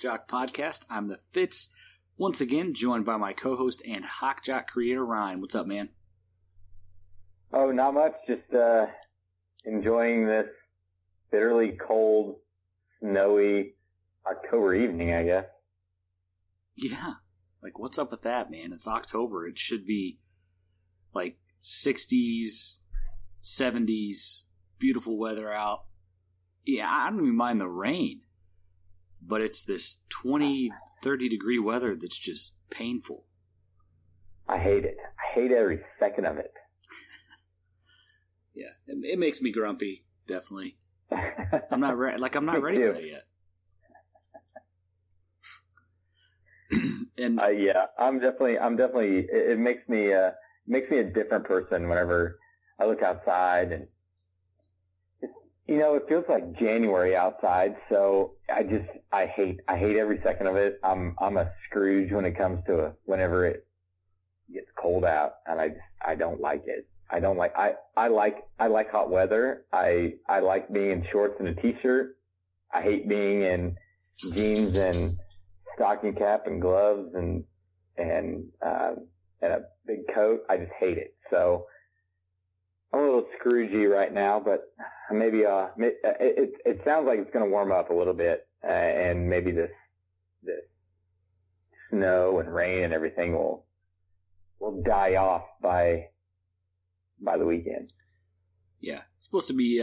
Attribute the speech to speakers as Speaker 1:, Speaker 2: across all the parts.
Speaker 1: Jock podcast. I'm the Fitz, once again joined by my co-host and Hawk Jock creator, Ryne. What's up, man?
Speaker 2: Oh, not much. Just enjoying this bitterly cold, snowy October evening, I guess.
Speaker 1: Yeah. Like, what's up with that, man? It's October. It should be, like, 60s, 70s, beautiful weather out. Yeah, I don't even mind the rain. But it's this 20, 30-degree weather that's just painful.
Speaker 2: I hate it. I hate every second of it.
Speaker 1: Yeah, it makes me grumpy, definitely. I'm not ready. I'm not ready for that yet. And
Speaker 2: yeah, I'm definitely. It makes me a different person whenever I look outside, and it feels like January outside. So I hate every second of it. I'm a Scrooge when it comes to whenever it gets cold out, and I don't like it. I like hot weather. I like being in shorts and a t-shirt. I hate being in jeans and stocking cap and gloves and a big coat. I just hate it. So I'm a little Scroogey right now, but maybe it sounds like it's going to warm up a little bit, and maybe this snow and rain and everything will die off by the weekend.
Speaker 1: Yeah, it's supposed to be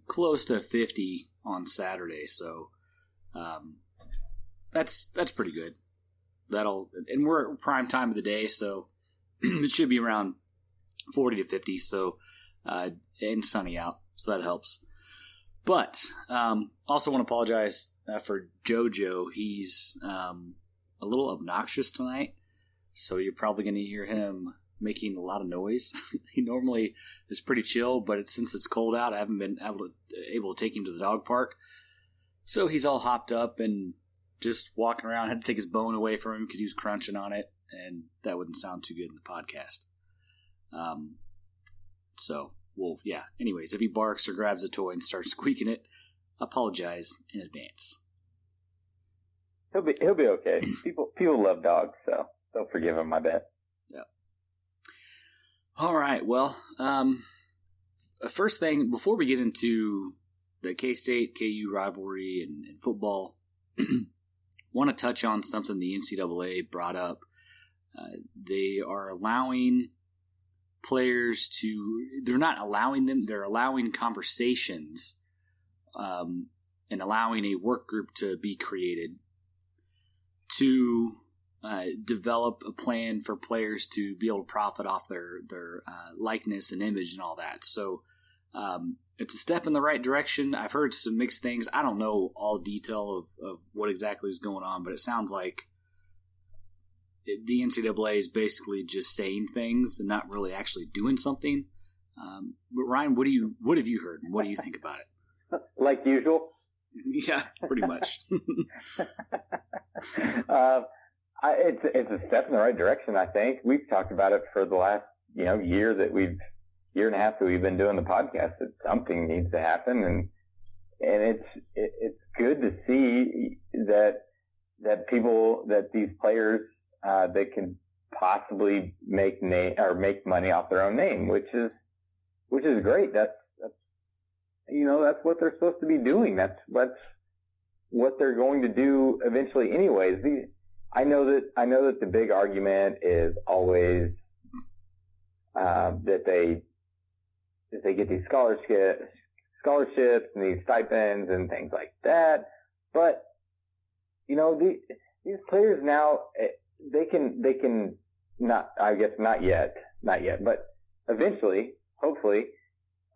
Speaker 1: close to 50 on Saturday, so that's pretty good. And we're at prime time of the day, so it should be around 40 to 50. So and sunny out, so that helps. But also want to apologize for JoJo. He's a little obnoxious tonight, so you're probably going to hear him making a lot of noise. He normally is pretty chill, but since it's cold out, I haven't been able to take him to the dog park. So he's all hopped up and just walking around. I had to take his bone away from him because he was crunching on it, and that wouldn't sound too good in the podcast. Yeah. Anyways, if he barks or grabs a toy and starts squeaking it, apologize in advance.
Speaker 2: He'll be okay. People love dogs, so they'll forgive him, I bet.
Speaker 1: Yeah. All right. Well, first thing, before we get into the K-State, KU rivalry and football, want to touch on something the NCAA brought up. They are allowing players they're not allowing them, they're allowing conversations and allowing a work group to be created to develop a plan for players to be able to profit off their likeness and image and all that. So it's a step in the right direction. I've heard some mixed things. I don't know all detail of what exactly is going on, but it sounds like the NCAA is basically just saying things and not really actually doing something. But Ryne, what have you heard, and what do you think about it?
Speaker 2: Like usual?
Speaker 1: Yeah, pretty much.
Speaker 2: It's a step in the right direction, I think. We've talked about it for the last year and a half that we've been doing the podcast, that something needs to happen, and it's good to see that these players that can possibly make money off their own name, which is great. That's what they're supposed to be doing. That's what they're going to do eventually, anyways. I know that the big argument is always that they get these scholarships and these stipends and things like that. But these players now, they can not, I guess not yet, but eventually, hopefully,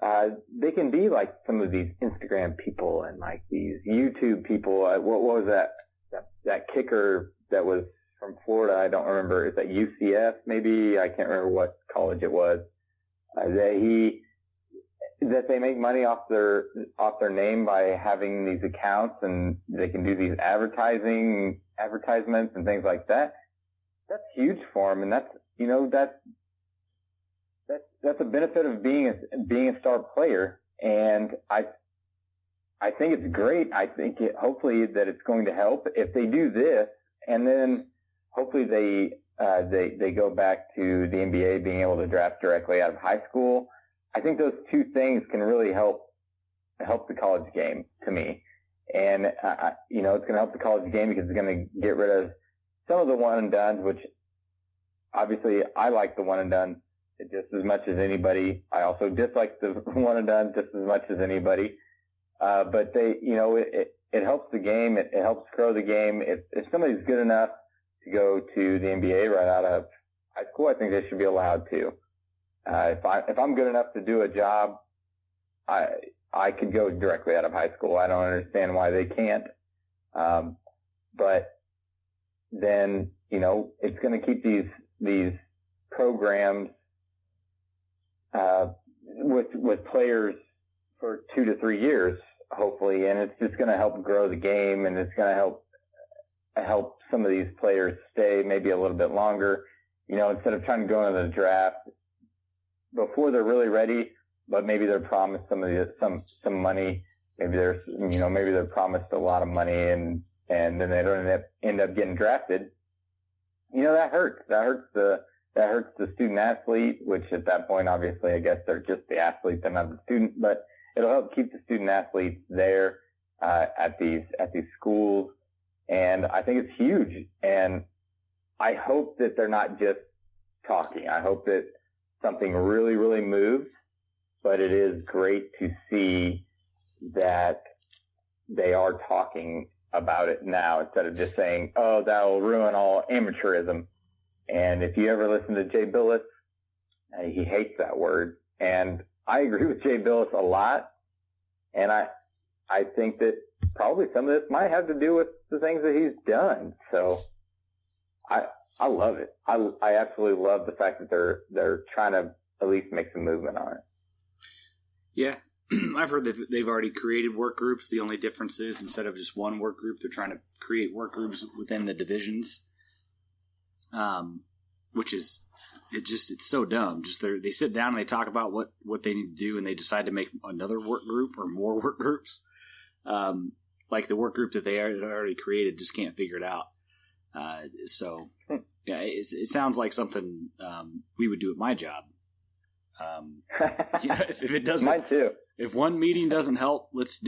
Speaker 2: they can be like some of these Instagram people and like these YouTube people. What was that kicker that was from Florida? I don't remember. Is that UCF? Maybe, I can't remember what college it was. That they make money off their name by having these accounts, and they can do these advertisements and things like that. That's huge for them, and that's a benefit of being a star player. And I think it's great. I think hopefully that it's going to help if they do this, and then hopefully they go back to the NBA being able to draft directly out of high school. I think those two things can really help the college game to me. And, it's going to help the college game because it's going to get rid of some of the one and dones, which obviously I like the one and dones just as much as anybody. I also dislike the one and dones just as much as anybody. But it helps the game. It helps grow the game. If somebody's good enough to go to the NBA right out of high school, I think they should be allowed to. If I'm good enough to do a job, I could go directly out of high school. I don't understand why they can't. But then, it's going to keep these programs, with players for 2 to 3 years, hopefully. And it's just going to help grow the game, and it's going to help some of these players stay maybe a little bit longer, instead of trying to go into the draft before they're really ready, but maybe they're promised some money. Maybe they're promised a lot of money and then they don't end up getting drafted. That hurts. That hurts the student athlete, which at that point, obviously, I guess they're just the athlete, they're not the student, but it'll help keep the student athletes there, at these schools. And I think it's huge. And I hope that they're not just talking. I hope that something really, really moves, but it is great to see that they are talking about it now instead of just saying, oh, that will ruin all amateurism. And if you ever listen to Jay Billis, he hates that word. And I agree with Jay Billis a lot. And I think that probably some of this might have to do with the things that he's done. So I love it. I absolutely love the fact that they're trying to at least make some movement on it. Yeah.
Speaker 1: I've heard that they've already created work groups. The only difference is instead of just one work group, they're trying to create work groups within the divisions. Which is, it's so dumb. Just they sit down and they talk about what they need to do, and they decide to make another work group or more work groups. Like the work group that they already created just can't figure it out. Yeah, it sounds like something we would do at my job. If it doesn't,
Speaker 2: mine too.
Speaker 1: If one meeting doesn't help, let's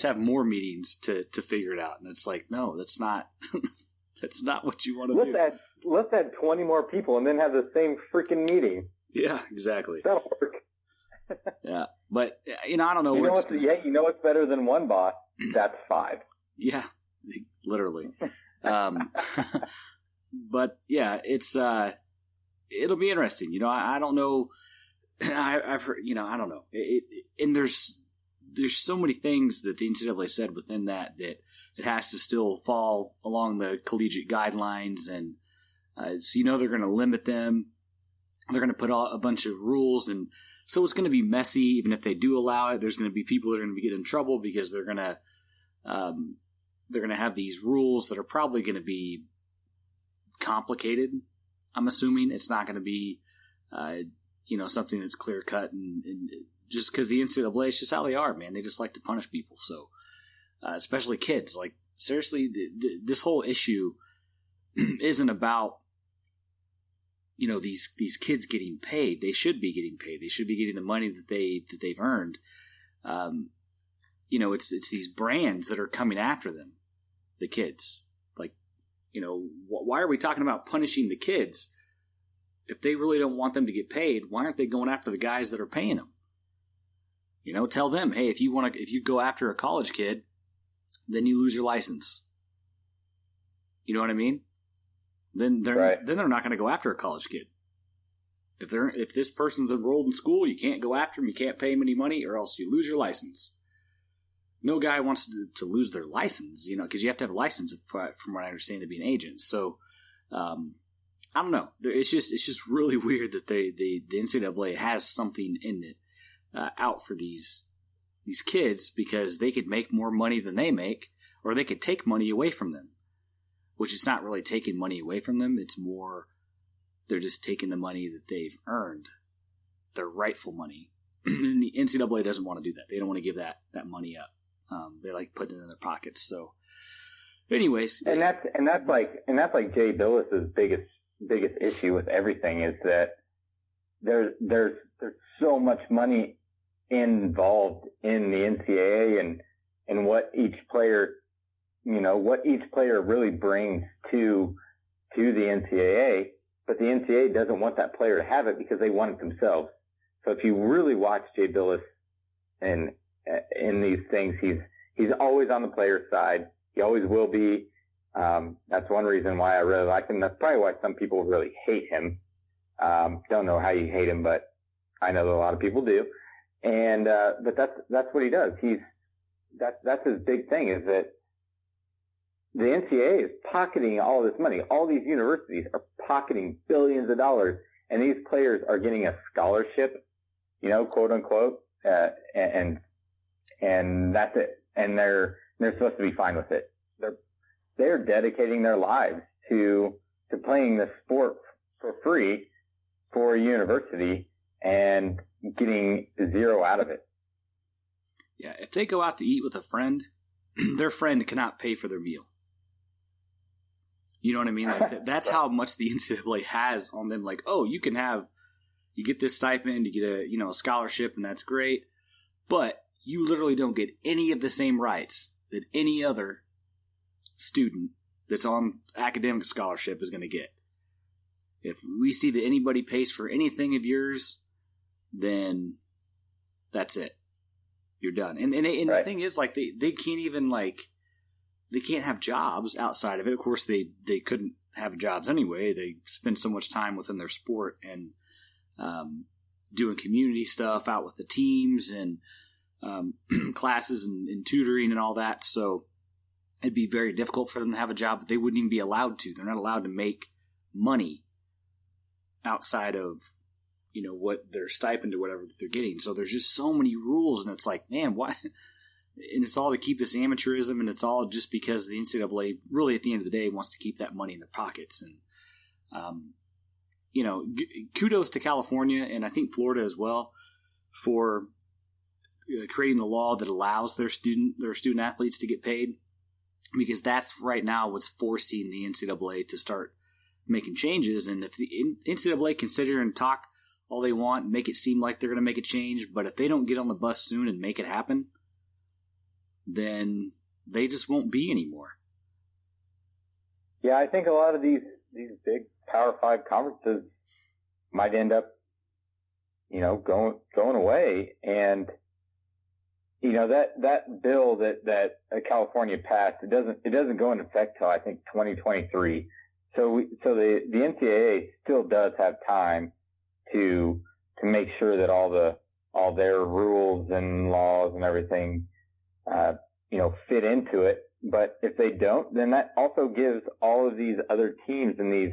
Speaker 1: have more meetings to figure it out. And it's like, no, that's not that's not what you want to do.
Speaker 2: Let's add 20 more people and then have the same freaking meeting.
Speaker 1: Yeah, exactly.
Speaker 2: That'll work.
Speaker 1: Yeah, but I don't know.
Speaker 2: You know what's better than one boss? That's 5.
Speaker 1: Yeah, literally. But yeah, it'll be interesting. I don't know. I've heard. I don't know. And there's so many things that the NCAA said within that it has to still fall along the collegiate guidelines, and so they're going to limit them. They're going to put a bunch of rules, and so it's going to be messy. Even if they do allow it, there's going to be people that are going to get in trouble because they're going to have these rules that are probably going to be complicated. I'm assuming it's not going to be, something that's clear cut, and just because the NCAA is just how they are, man. They just like to punish people. So, especially kids. Like, seriously, this whole issue isn't about, these kids getting paid. They should be getting paid. They should be getting the money that they've earned. It's these brands that are coming after them, the kids. Like, why are we talking about punishing the kids? If they really don't want them to get paid, why aren't they going after the guys that are paying them? Tell them, hey, if you go after a college kid, then you lose your license. You know what I mean? Then they're not going to go after a college kid. If this person's enrolled in school, you can't go after him, you can't pay him any money, or else you lose your license. No guy wants to lose their license, because you have to have a license, from what I understand, to be an agent. So, I don't know. It's just really weird that the NCAA has something in it out for these kids, because they could make more money than they make, or they could take money away from them. Which is not really taking money away from them. It's more they're just taking the money that they've earned, their rightful money. And the NCAA doesn't want to do that. They don't want to give that money up. They like putting it in their pockets. So, anyways,
Speaker 2: and that's like Jay Billis's biggest issue with everything is that there's so much money involved in the NCAA and what each player really brings to the NCAA, but the NCAA doesn't want that player to have it because they want it themselves. So if you really watch Jay Billis in these things, he's always on the player's side. He always will be. That's one reason why I really like him. That's probably why some people really hate him. Don't know how you hate him, but I know that a lot of people do. And but that's what he does. That's his big thing is that the NCAA is pocketing all this money. All these universities are pocketing billions of dollars, and these players are getting a scholarship, quote unquote, and that's it. And they're supposed to be fine with it. They're dedicating their lives to playing the sport for free for a university and getting zero out of it.
Speaker 1: Yeah, if they go out to eat with a friend, their friend cannot pay for their meal. You know what I mean? Like that's how much the NCAA has on them. Like, oh, you get this stipend, you get a scholarship, and that's great, but you literally don't get any of the same rights that any other student that's on academic scholarship is going to get. If we see that anybody pays for anything of yours, then that's it. You're done. And right. The thing is, like, they can't even, like, they can't have jobs outside of it. Of course, they couldn't have jobs anyway. They spend so much time within their sport and doing community stuff out with the teams and classes and tutoring and all that. So it'd be very difficult for them to have a job, but they wouldn't even be allowed to. They're not allowed to make money outside of, what their stipend or whatever that they're getting. So there's just so many rules, and it's like, man, why? And it's all to keep this amateurism, and it's all just because the NCAA really at the end of the day wants to keep that money in their pockets. And, kudos to California, and I think Florida as well, for creating a law that allows their student athletes to get paid, because that's right now what's forcing the NCAA to start making changes. And if the NCAA can sit here and talk all they want and make it seem like they're going to make a change, but if they don't get on the bus soon and make it happen, then they just won't be anymore.
Speaker 2: Yeah, I think a lot of these big Power 5 conferences might end up, going away. And that bill that California passed, it doesn't go into effect till I think 2023. So the NCAA still does have time to make sure that all their rules and laws and everything fit into it. But if they don't, then that also gives all of these other teams in these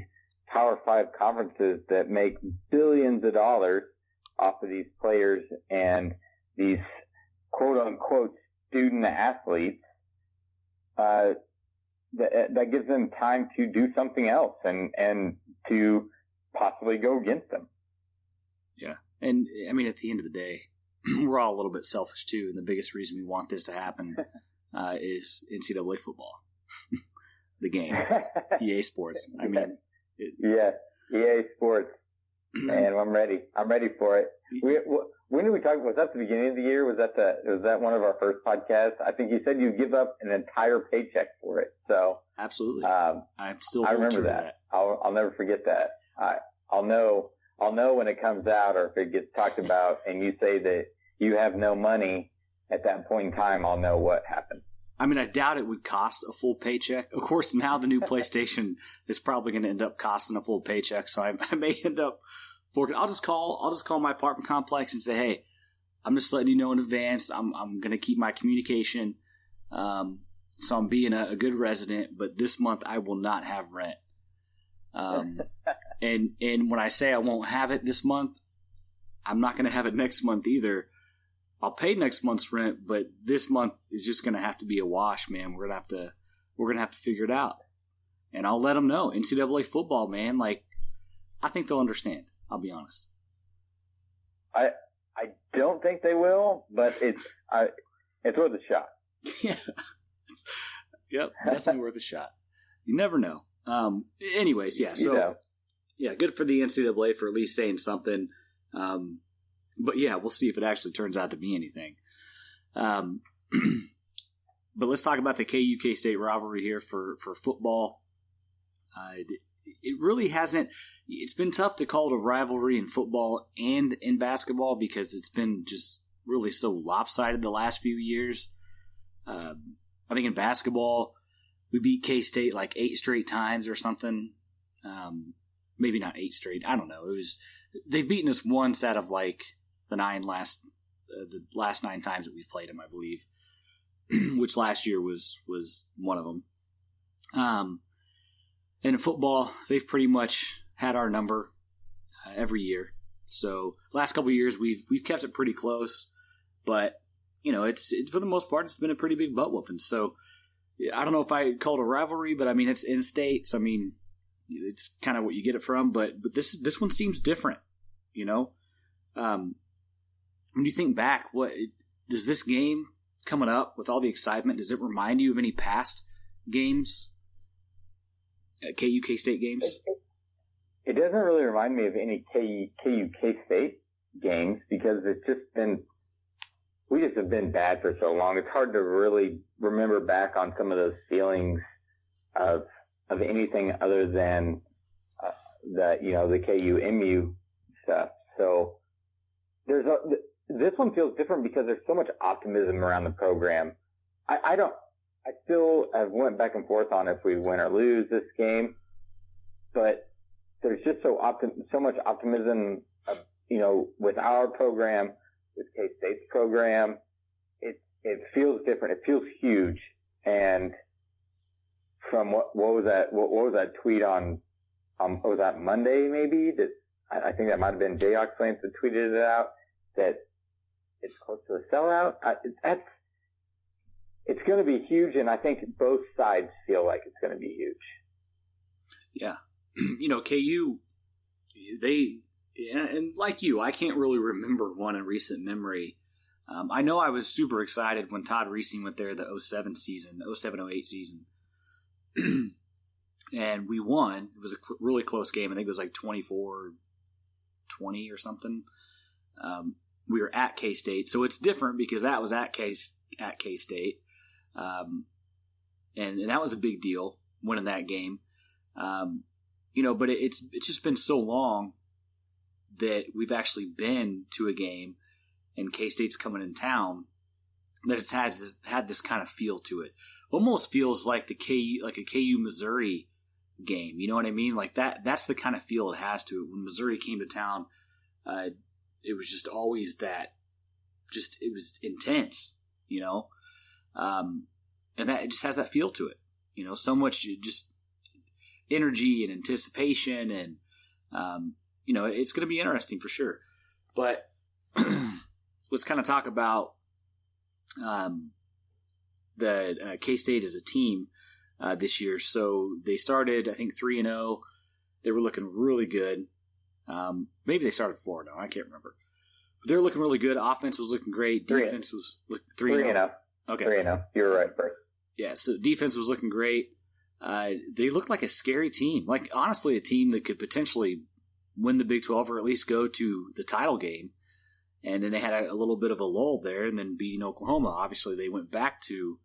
Speaker 2: Power 5 conferences that make billions of dollars off of these players and these quote unquote student athletes, that gives them time to do something else and to possibly go against them.
Speaker 1: Yeah. And I mean, at the end of the day, we're all a little bit selfish too. And the biggest reason we want this to happen is NCAA football, the game, EA Sports. I mean,
Speaker 2: EA Sports. Man, I'm ready. I'm ready for it. When did we talk? Was that the beginning of the year? Was that one of our first podcasts? I think you said you give up an entire paycheck for it. So
Speaker 1: absolutely, I'm still.
Speaker 2: I remember that. I'll never forget that. I'll know when it comes out, or if it gets talked about, and you say that you have no money at that point in time. I'll know what happened.
Speaker 1: I mean, I doubt it would cost a full paycheck. Of course, now the new PlayStation is probably going to end up costing a full paycheck. So I may end up forking. I'll just call my apartment complex and say, hey, I'm just letting you know in advance. I'm going to keep my communication. So I'm being a good resident, but this month I will not have rent. And when I say I won't have it this month, I'm not going to have it next month either. I'll pay next month's rent, but this month is just going to have to be a wash, man. We're going to have to figure it out. And I'll let them know. NCAA football, man, like, I think they'll understand. I'll be honest.
Speaker 2: I don't think they will, but it's worth a shot.
Speaker 1: Yeah. Yep, definitely worth a shot. You never know. Anyways, yeah. So, yeah, good for the NCAA for at least saying something. But yeah, we'll see if it actually turns out to be anything. But let's talk about the KU K-State rivalry here for football. It really hasn't. It's been tough to call it a rivalry in football and in basketball because it's been just really so lopsided the last few years. I think in basketball, we beat K-State like 8 straight times or something. Maybe not 8 straight. I don't know. They've beaten us once out of like the last 9 times that we've played them, I believe, which last year was one of them. And in football, they've pretty much had our number every year. So last couple of years, we've kept it pretty close, but it's for the most part, it's been a pretty big butt whooping. So I don't know if I call it a rivalry, but I mean it's in state, so I mean it's kind of what you get it from. But this one seems different, When you think back, what does this game coming up with all the excitement? Does it remind you of any past games, KU K-State games?
Speaker 2: It doesn't really remind me of any KU K-State games because we just have been bad for so long. It's hard to really remember back on some of those feelings of anything other than the KU MU stuff. So this one feels different because there's so much optimism around the program. I still have went back and forth on if we win or lose this game, but there's just so much optimism, with our program, with K-State's program. It feels different. It feels huge. And from what was that tweet on was that Monday maybe? That I think that might have been Jayhawk Slants that tweeted it out that it's close to a sellout. It's going to be huge, and I think both sides feel like it's going to be huge.
Speaker 1: Yeah. KU, and like you, I can't really remember one in recent memory. I know I was super excited when Todd Reesing went there the 07-08 season. And we won. It was a really close game. I think it was like 24-20 or something. We were at K-State, so it's different because that was at K-State. And that was a big deal, winning that game. But it's just been so long that we've actually been to a game and K-State's coming in town that it's had this kind of feel to it. Almost feels like a KU Missouri game. You know what I mean? Like that's the kind of feel it has to it. When Missouri came to town, it was just always that. It was intense, and that it just has that feel to it. So much just energy and anticipation, and it's going to be interesting for sure. But let's kind of talk about the K-State as a team this year. So they started, I think, 3-0. They were looking really good. Maybe they started 4-0. I can't remember. But they were looking really good. Offense was looking great. Defense was 3-0. Okay. 3-0.
Speaker 2: You were right first.
Speaker 1: Yeah, so defense was looking great. They looked like a scary team. Like, honestly, a team that could potentially win the Big 12 or at least go to the title game. And then they had a little bit of a lull there and then beating Oklahoma. Obviously, they went back to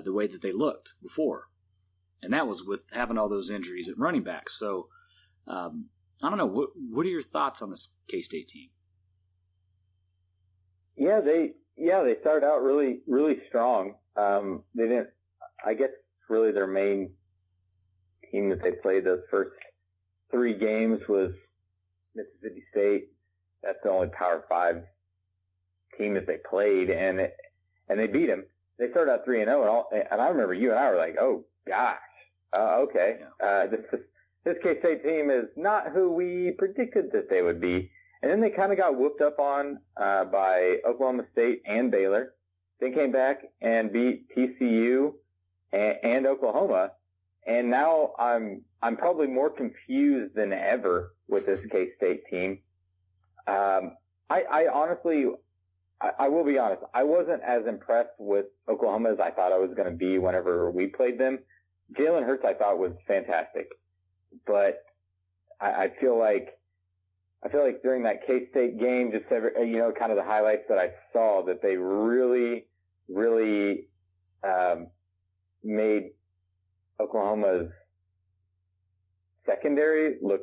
Speaker 1: the way that they looked before. And that was with having all those injuries at running back. So, I don't know. What are your thoughts on this K-State team?
Speaker 2: Yeah, they started out really, really strong. They didn't, I guess really their main team that they played those first 3 games was Mississippi State. That's the only Power 5 team that they played, and they beat them. They started out 3-0, and I remember you and I were like, "Oh gosh, okay, this K-State team is not who we predicted that they would be." And then they kind of got whooped up on by Oklahoma State and Baylor. Then came back and beat TCU and Oklahoma. And now I'm probably more confused than ever with this K-State team. I honestly, I will be honest. I wasn't as impressed with Oklahoma as I thought I was going to be whenever we played them. Jalen Hurts, I thought, was fantastic, but I feel like during that K-State game, just kind of the highlights that I saw, that they really, really made Oklahoma's secondary look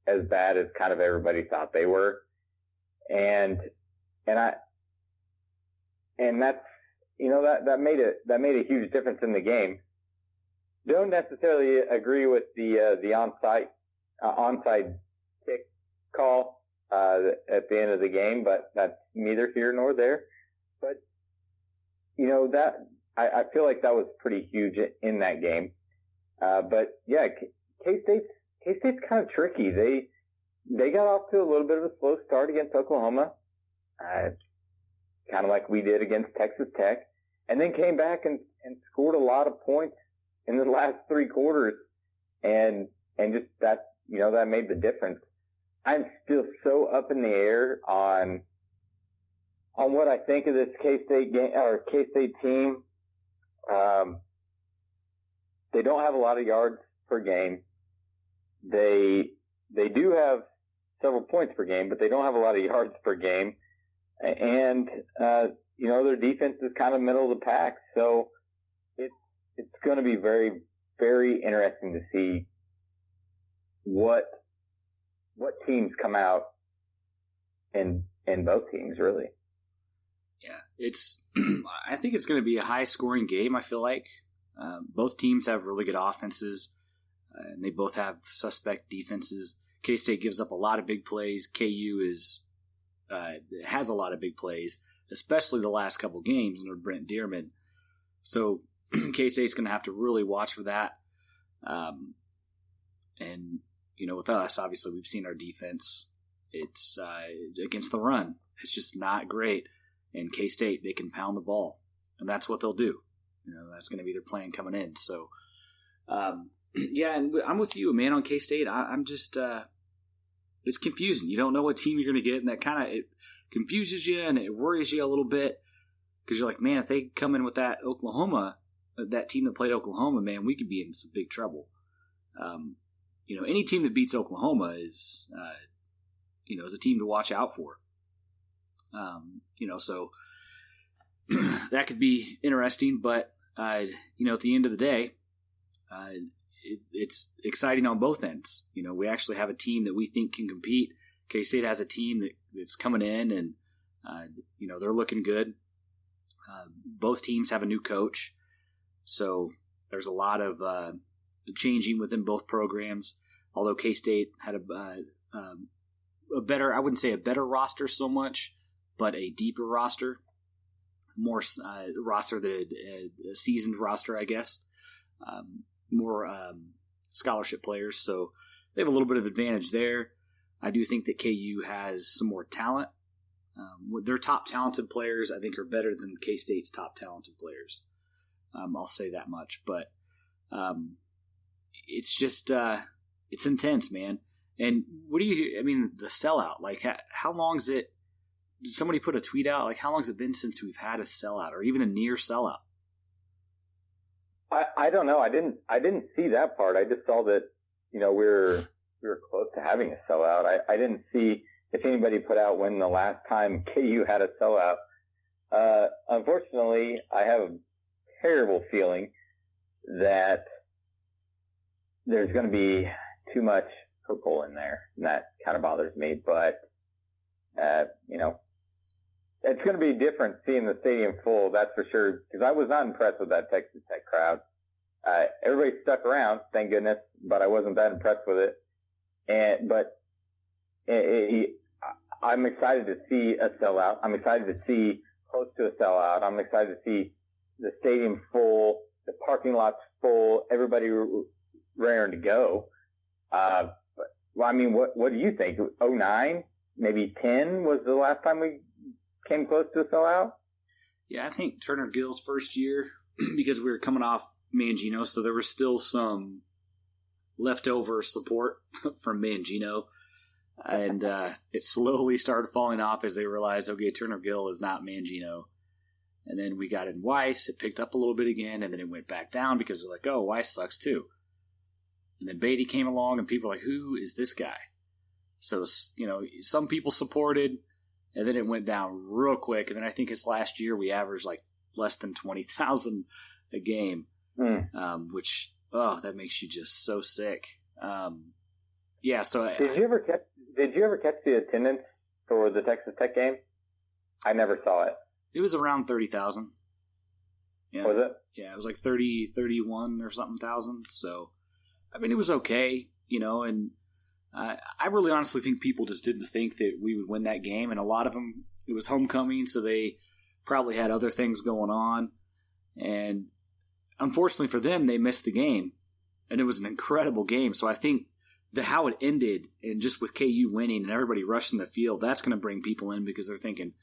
Speaker 2: as bad as kind of everybody thought they were, and that's that made a huge difference in the game. Don't necessarily agree with the onside kick call at the end of the game, but that's neither here nor there. But that I feel like that was pretty huge in that game. But yeah, K-State's kind of tricky. They got off to a little bit of a slow start against Oklahoma, kind of like we did against Texas Tech, and then came back and scored a lot of points in the last three quarters, and just that made the difference. I'm still so up in the air on what I think of this K-State game or K-State team. They don't have a lot of yards per game. They do have several points per game, but they don't have a lot of yards per game. And their defense is kind of middle of the pack. So it's going to be very, very interesting to see what teams come out in both teams, really.
Speaker 1: Yeah, I think it's going to be a high scoring game. I feel like both teams have really good offenses, and they both have suspect defenses. K-State gives up a lot of big plays. KU has a lot of big plays, especially the last couple games under Brent Dearman. So K-State's going to have to really watch for that. And with us, obviously, we've seen our defense. It's against the run. It's just not great. And K-State, they can pound the ball, and that's what they'll do. That's going to be their plan coming in. So, yeah, and I'm with you, man, on K-State. I'm just it's confusing. You don't know what team you're going to get, and that kind of it confuses you and it worries you a little bit because you're like, man, if they come in with that team that played Oklahoma, man, we could be in some big trouble. Any team that beats Oklahoma is a team to watch out for. So that could be interesting, but at the end of the day, it's exciting on both ends. We actually have a team that we think can compete. K-State has a team that's coming in, and they're looking good. Both teams have a new coach, so there's a lot of changing within both programs. Although K-State had a better, I wouldn't say a better roster so much, but a deeper roster, more roster than a seasoned roster, I guess. More scholarship players, so they have a little bit of advantage there. I do think that KU has some more talent. Their top talented players, I think, are better than K-State's top talented players. I'll say that much, but it's just it's intense, man. And what do you? I mean, the sellout. Like, how long is it? Did somebody put a tweet out? Like, how long has it been since we've had a sellout, or even a near sellout?
Speaker 2: I don't know. I didn't see that part. I just saw that we were close to having a sellout. I didn't see if anybody put out when the last time KU had a sellout. Unfortunately, I have a terrible feeling that there's going to be too much purple in there, and that kind of bothers me. But it's going to be different seeing the stadium full, that's for sure, because I was not impressed with that Texas Tech crowd. Everybody stuck around, thank goodness, but I wasn't that impressed with it. But I'm excited to see a sellout. I'm excited to see close to a sellout. I'm excited to see the stadium full, the parking lots full, everybody raring to go. What do you think? 2009, maybe 10 was the last time we came close to a sellout?
Speaker 1: Yeah, I think Turner Gill's first year, because we were coming off Mangino, so there was still some leftover support from Mangino. And it slowly started falling off as they realized, okay, Turner Gill is not Mangino. And then we got in Weiss. It picked up a little bit again, and then it went back down because they're like, oh, Weiss sucks too. And then Beatty came along, and people were like, who is this guy? So, some people supported, and then it went down real quick. And then I think his last year we averaged like less than 20,000 a game, which, that makes you just so sick. Yeah, so
Speaker 2: Did you ever catch the attendance for the Texas Tech game? I never saw it.
Speaker 1: It was around 30,000. Yeah.
Speaker 2: Was it?
Speaker 1: Yeah, it was like 31 or something thousand. So, I mean, it was okay, and I really honestly think people just didn't think that we would win that game. And a lot of them, it was homecoming, so they probably had other things going on. And unfortunately for them, they missed the game. And it was an incredible game. So I think how it ended, and just with KU winning and everybody rushing the field, that's going to bring people in because they're thinking,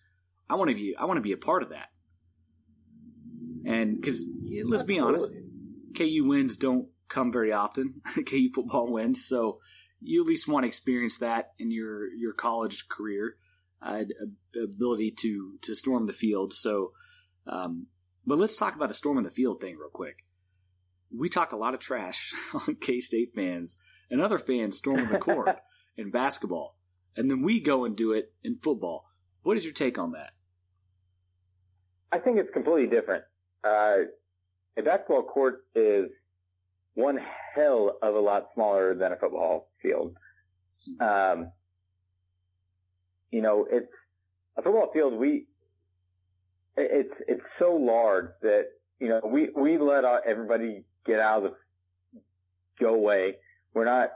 Speaker 1: I want to be a part of that. And because let's be honest, KU wins don't come very often. KU football wins, so you at least want to experience that in your college career, ability to storm the field. So, but let's talk about the storm of the field thing real quick. We talk a lot of trash on K-State fans and other fans storming the court in basketball, and then we go and do it in football. What is your take on that?
Speaker 2: I think it's completely different. A basketball court is one hell of a lot smaller than a football field. It's a football field. It's so large that we let everybody get out of go away. We're not.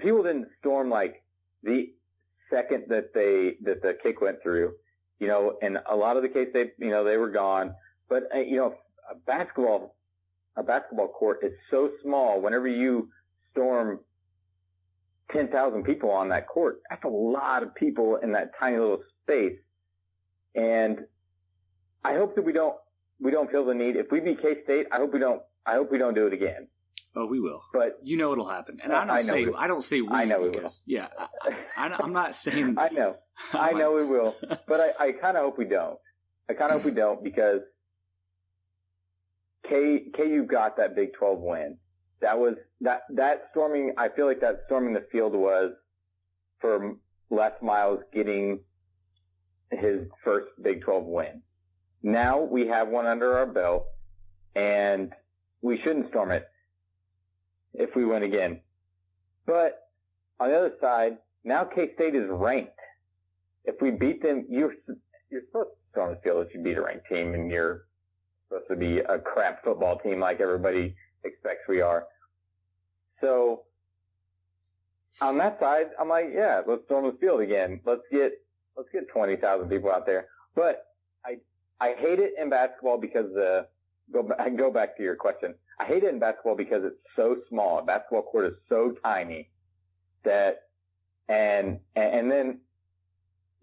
Speaker 2: People didn't storm like the second that the kick went through. And a lot of the case they were gone. But a basketball court is so small. Whenever you storm 10,000 people on that court, that's a lot of people in that tiny little space. And I hope that we don't feel the need. If we beat K-State, I hope we don't do it again.
Speaker 1: Oh, we will.
Speaker 2: But
Speaker 1: it'll happen. And I don't say we.
Speaker 2: I know we will.
Speaker 1: Yeah, I'm not saying.
Speaker 2: I know we will. But I kind of hope we don't. I kind of hope we don't because KU got that Big 12 win. That was that storming. I feel like that storming the field was for Les Miles getting his first Big 12 win. Now we have one under our belt, and we shouldn't storm it if we win again. But on the other side, now K-State is ranked. If we beat them, you're supposed to storm the field if you beat a ranked team, and you're supposed to be a crap football team like everybody expects we are. So on that side, I'm like, yeah, let's storm the field again. Let's get 20,000 people out there. But I hate it in basketball because I can go back to your question. I hate it in basketball because it's so small. A basketball court is so tiny that, and then,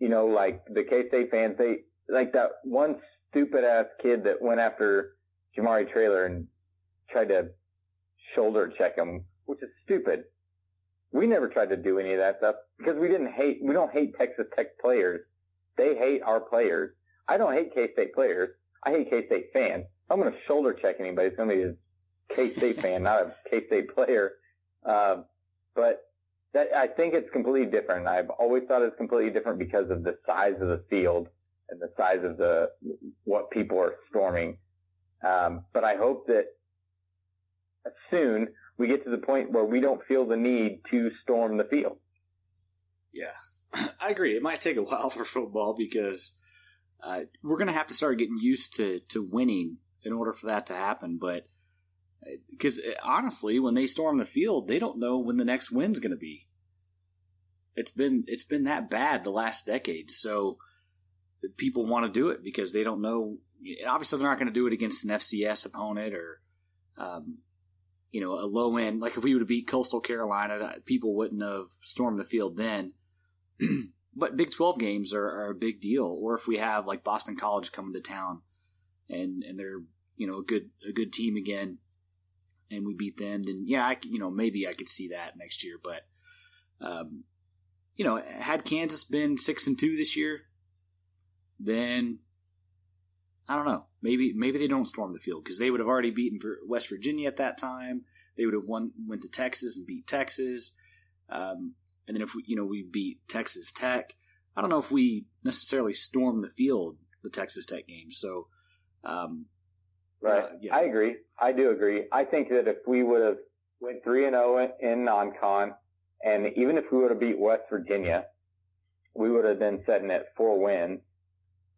Speaker 2: like the K-State fans, they like that one stupid ass kid that went after Jamari Traylor and tried to shoulder check him, which is stupid. We never tried to do any of that stuff because we don't hate Texas Tech players. They hate our players. I don't hate K-State players. I hate K-State fans. If I'm going to shoulder check anybody, it's going to be a K-State fan, not a K-State player. But I think it's completely different. I've always thought it's completely different because of the size of the field and the size of what people are storming. But I hope that soon we get to the point where we don't feel the need to storm the field.
Speaker 1: Yeah, I agree. It might take a while for football because we're going to have to start getting used to winning in order for that to happen. But because honestly, when they storm the field, they don't know when the next win's going to be. It's been that bad the last decade. So people want to do it because they don't know. Obviously, they're not going to do it against an FCS opponent or, a low end. Like if we would have beat Coastal Carolina, people wouldn't have stormed the field then. But Big 12 games are a big deal. Or if we have like Boston College coming to town and they're a good team again, and we beat them, then maybe I could see that next year. But had Kansas been 6-2 this year, then I don't know. Maybe they don't storm the field because they would have already beaten West Virginia at that time. They would have went to Texas and beat Texas. And then if we beat Texas Tech, I don't know if we necessarily storm the field the Texas Tech game. So,
Speaker 2: right,
Speaker 1: yeah.
Speaker 2: I agree. I do agree. I think that if we would have went 3-0 in non-con, and even if we would have beat West Virginia, we would have been sitting at 4 wins.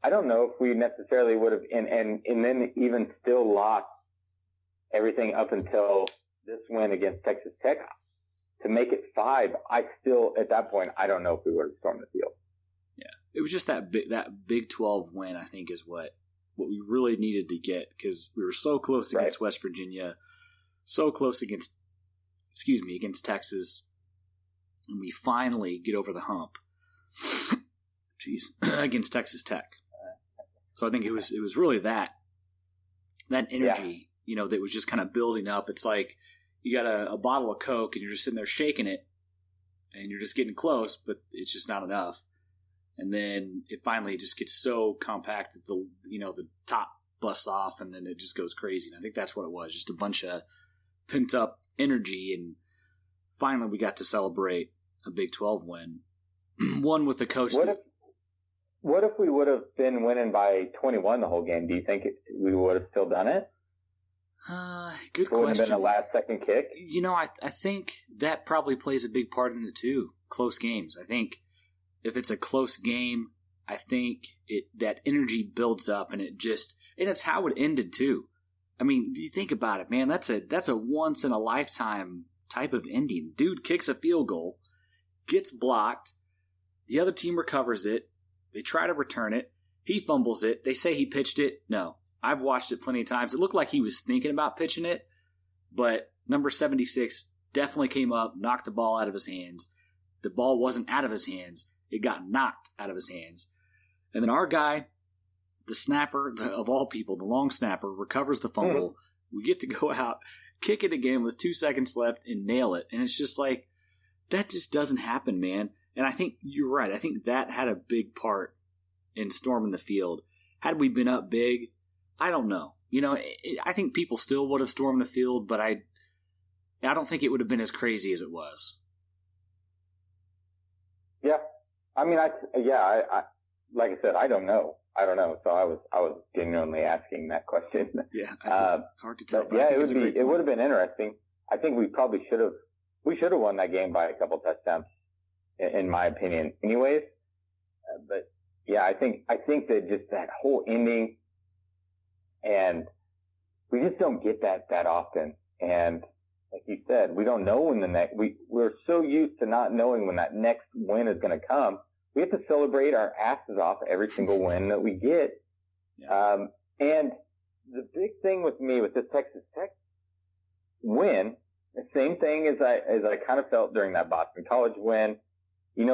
Speaker 2: I don't know if we necessarily would have, and then even still lost everything up until this win against Texas Tech to make it 5. I still, at that point, I don't know if we would have stormed the field.
Speaker 1: Yeah, it was just that Big 12 win, I think, is what we really needed to get because we were so close against West Virginia, so close against Texas, and we finally get over the hump. Against Texas Tech. So I think it was really that energy, that was just kind of building up. It's like you got a bottle of Coke and you're just sitting there shaking it, and you're just getting close, but it's just not enough. And then it finally just gets so compact that the top busts off, and then it just goes crazy. And I think that's what it was, just a bunch of pent up energy. And finally, we got to celebrate a Big 12 win, one with the coach.
Speaker 2: What if we would have been winning by 21 the whole game? Do you think we would have still done it?
Speaker 1: Good question. It
Speaker 2: wouldn't have been a last-second kick?
Speaker 1: I think that probably plays a big part in it, too. Close games. I think if it's a close game, I think that energy builds up, and it's how it ended, too. I mean, you think about it, man. That's a once-in-a-lifetime type of ending. Dude kicks a field goal, gets blocked, the other team recovers it, they try to return it. He fumbles it. They say he pitched it. No. I've watched it plenty of times. It looked like he was thinking about pitching it, but number 76 definitely came up, knocked the ball out of his hands. The ball wasn't out of his hands. It got knocked out of his hands. And then our guy, the snapper of all people, the long snapper, recovers the fumble. Mm-hmm. We get to go out, kick it again with 2 seconds left, and nail it. And it's just like, that just doesn't happen, man. And I think you're right. I think that had a big part in storming the field. Had we been up big, I don't know. I think people still would have stormed the field, but I don't think it would have been as crazy as it was. Yeah.
Speaker 2: I mean, I like I said, I don't know. So I was genuinely asking that question.
Speaker 1: Yeah. It's hard to tell.
Speaker 2: Yeah, it would have been interesting. I think we should have won that game by a couple touchdowns, in my opinion, anyways. But yeah, I think that just that whole ending, and we just don't get that often. And like you said, we don't know when we're so used to not knowing when that next win is going to come. We have to celebrate our asses off every single win that we get. Yeah. And the big thing with me with this Texas Tech win, the same thing as I kind of felt during that Boston College win. We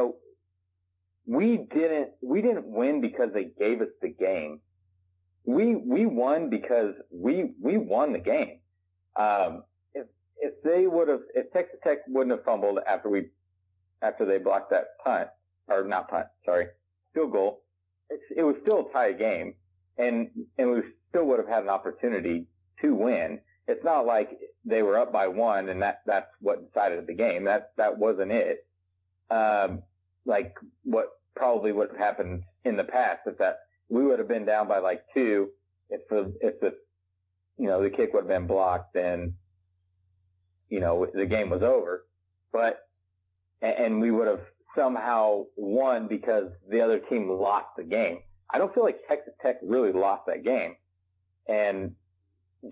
Speaker 2: didn't win because they gave us the game. We won because we won the game. If Texas Tech wouldn't have fumbled after they blocked that field goal, it was still a tie game, and we still would have had an opportunity to win. It's not like they were up by 1 and that's what decided the game. That wasn't it. Like what probably would have happened in the past if that we would have been down by like 2 if the kick would have been blocked, then the game was over. But and we would have somehow won because the other team lost the game. I don't feel like Texas Tech really lost that game. And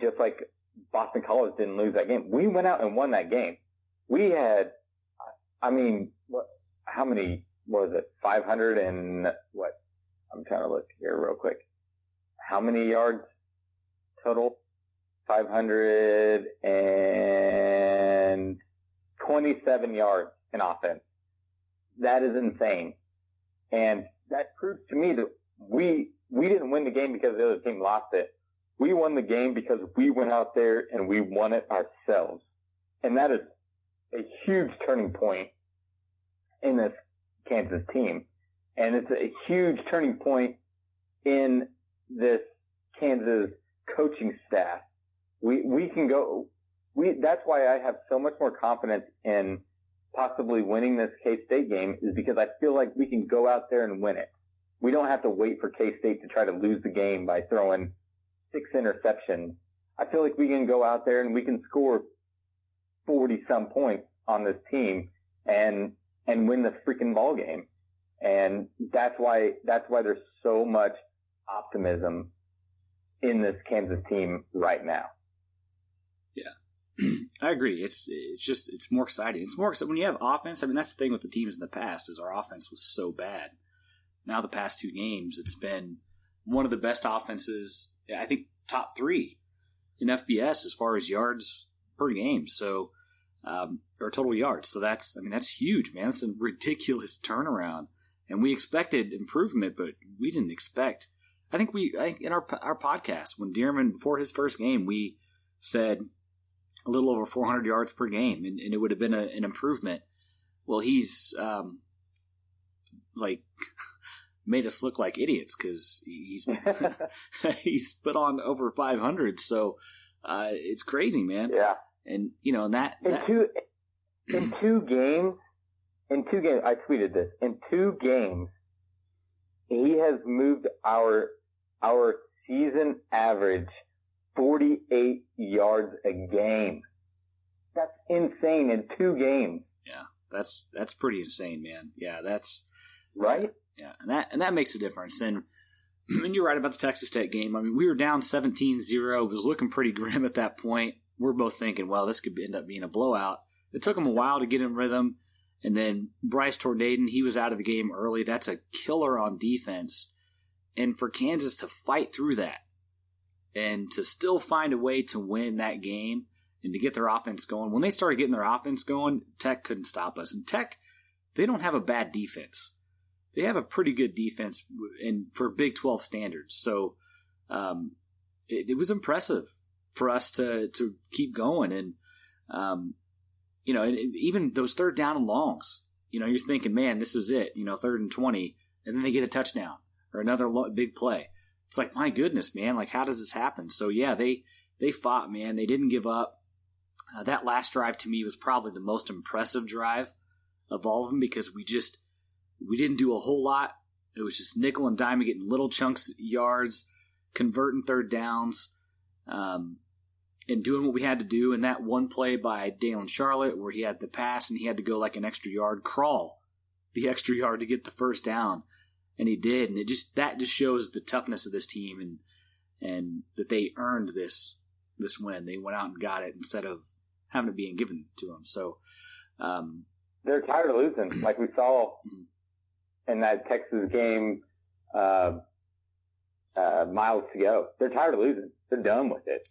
Speaker 2: just like Boston College didn't lose that game, we went out and won that game. We had, how many was it? 500 and what? I'm trying to look here real quick. How many yards total? 527 yards in offense. That is insane. And that proves to me that we didn't win the game because the other team lost it. We won the game because we went out there and we won it ourselves. And that is a huge turning point in this Kansas team. And it's a huge turning point in this Kansas coaching staff. We can go, that's why I have so much more confidence in possibly winning this K-State game, is because I feel like we can go out there and win it. We don't have to wait for K-State to try to lose the game by throwing 6 interceptions. I feel like we can go out there and we can score 40-some points on this team and win the freaking ball game. And that's why there's so much optimism in this Kansas team right now.
Speaker 1: Yeah. I agree. It's more exciting. It's more exciting when you have offense. I mean, that's the thing with the teams in the past, is our offense was so bad. Now the past 2 games, it's been one of the best offenses, I think top 3 in FBS as far as yards per game. So, or total yards. So that's huge, man. It's a ridiculous turnaround. And we expected improvement, but we didn't expect. I think in our podcast, when Dearman, before his first game, we said a little over 400 yards per game, and it would have been an improvement. Well, he's made us look like idiots, because he's put on over 500. So it's crazy, man.
Speaker 2: Yeah.
Speaker 1: And that
Speaker 2: in two games, I tweeted this. In 2 games, he has moved our season average 48 yards a game. That's insane in 2 games.
Speaker 1: Yeah, that's pretty insane, man. Yeah, that's
Speaker 2: right.
Speaker 1: Yeah, and that makes a difference. And you're right about the Texas Tech game. I mean, we were down 17-0. It was looking pretty grim at that point. We're both thinking, well, this could end up being a blowout. It took him a while to get in rhythm. And then Bryce Tornaden, he was out of the game early. That's a killer on defense. And for Kansas to fight through that and to still find a way to win that game and to get their offense going. When they started getting their offense going, Tech couldn't stop us. And Tech, they don't have a bad defense. They have a pretty good defense for Big 12 standards. So it was impressive for us to keep going. And and even those third down and longs, you're thinking, man, this is it, 3rd and 20, and then they get a touchdown or another big play. It's like, my goodness, man, like, how does this happen? So, yeah, they fought, man. They didn't give up. That last drive to me was probably the most impressive drive of all of them, because we didn't do a whole lot. It was just nickel and dime, getting little chunks of yards, converting third downs, and doing what we had to do. And that one play by Dalen Charlotte where he had the pass and he had to go like an extra yard, crawl the extra yard to get the first down. And he did. And that just shows the toughness of this team and that they earned this win. They went out and got it instead of having it being given to them. So
Speaker 2: they're tired of losing, like we saw in that Texas game miles to go. They're tired of losing. They're done with it.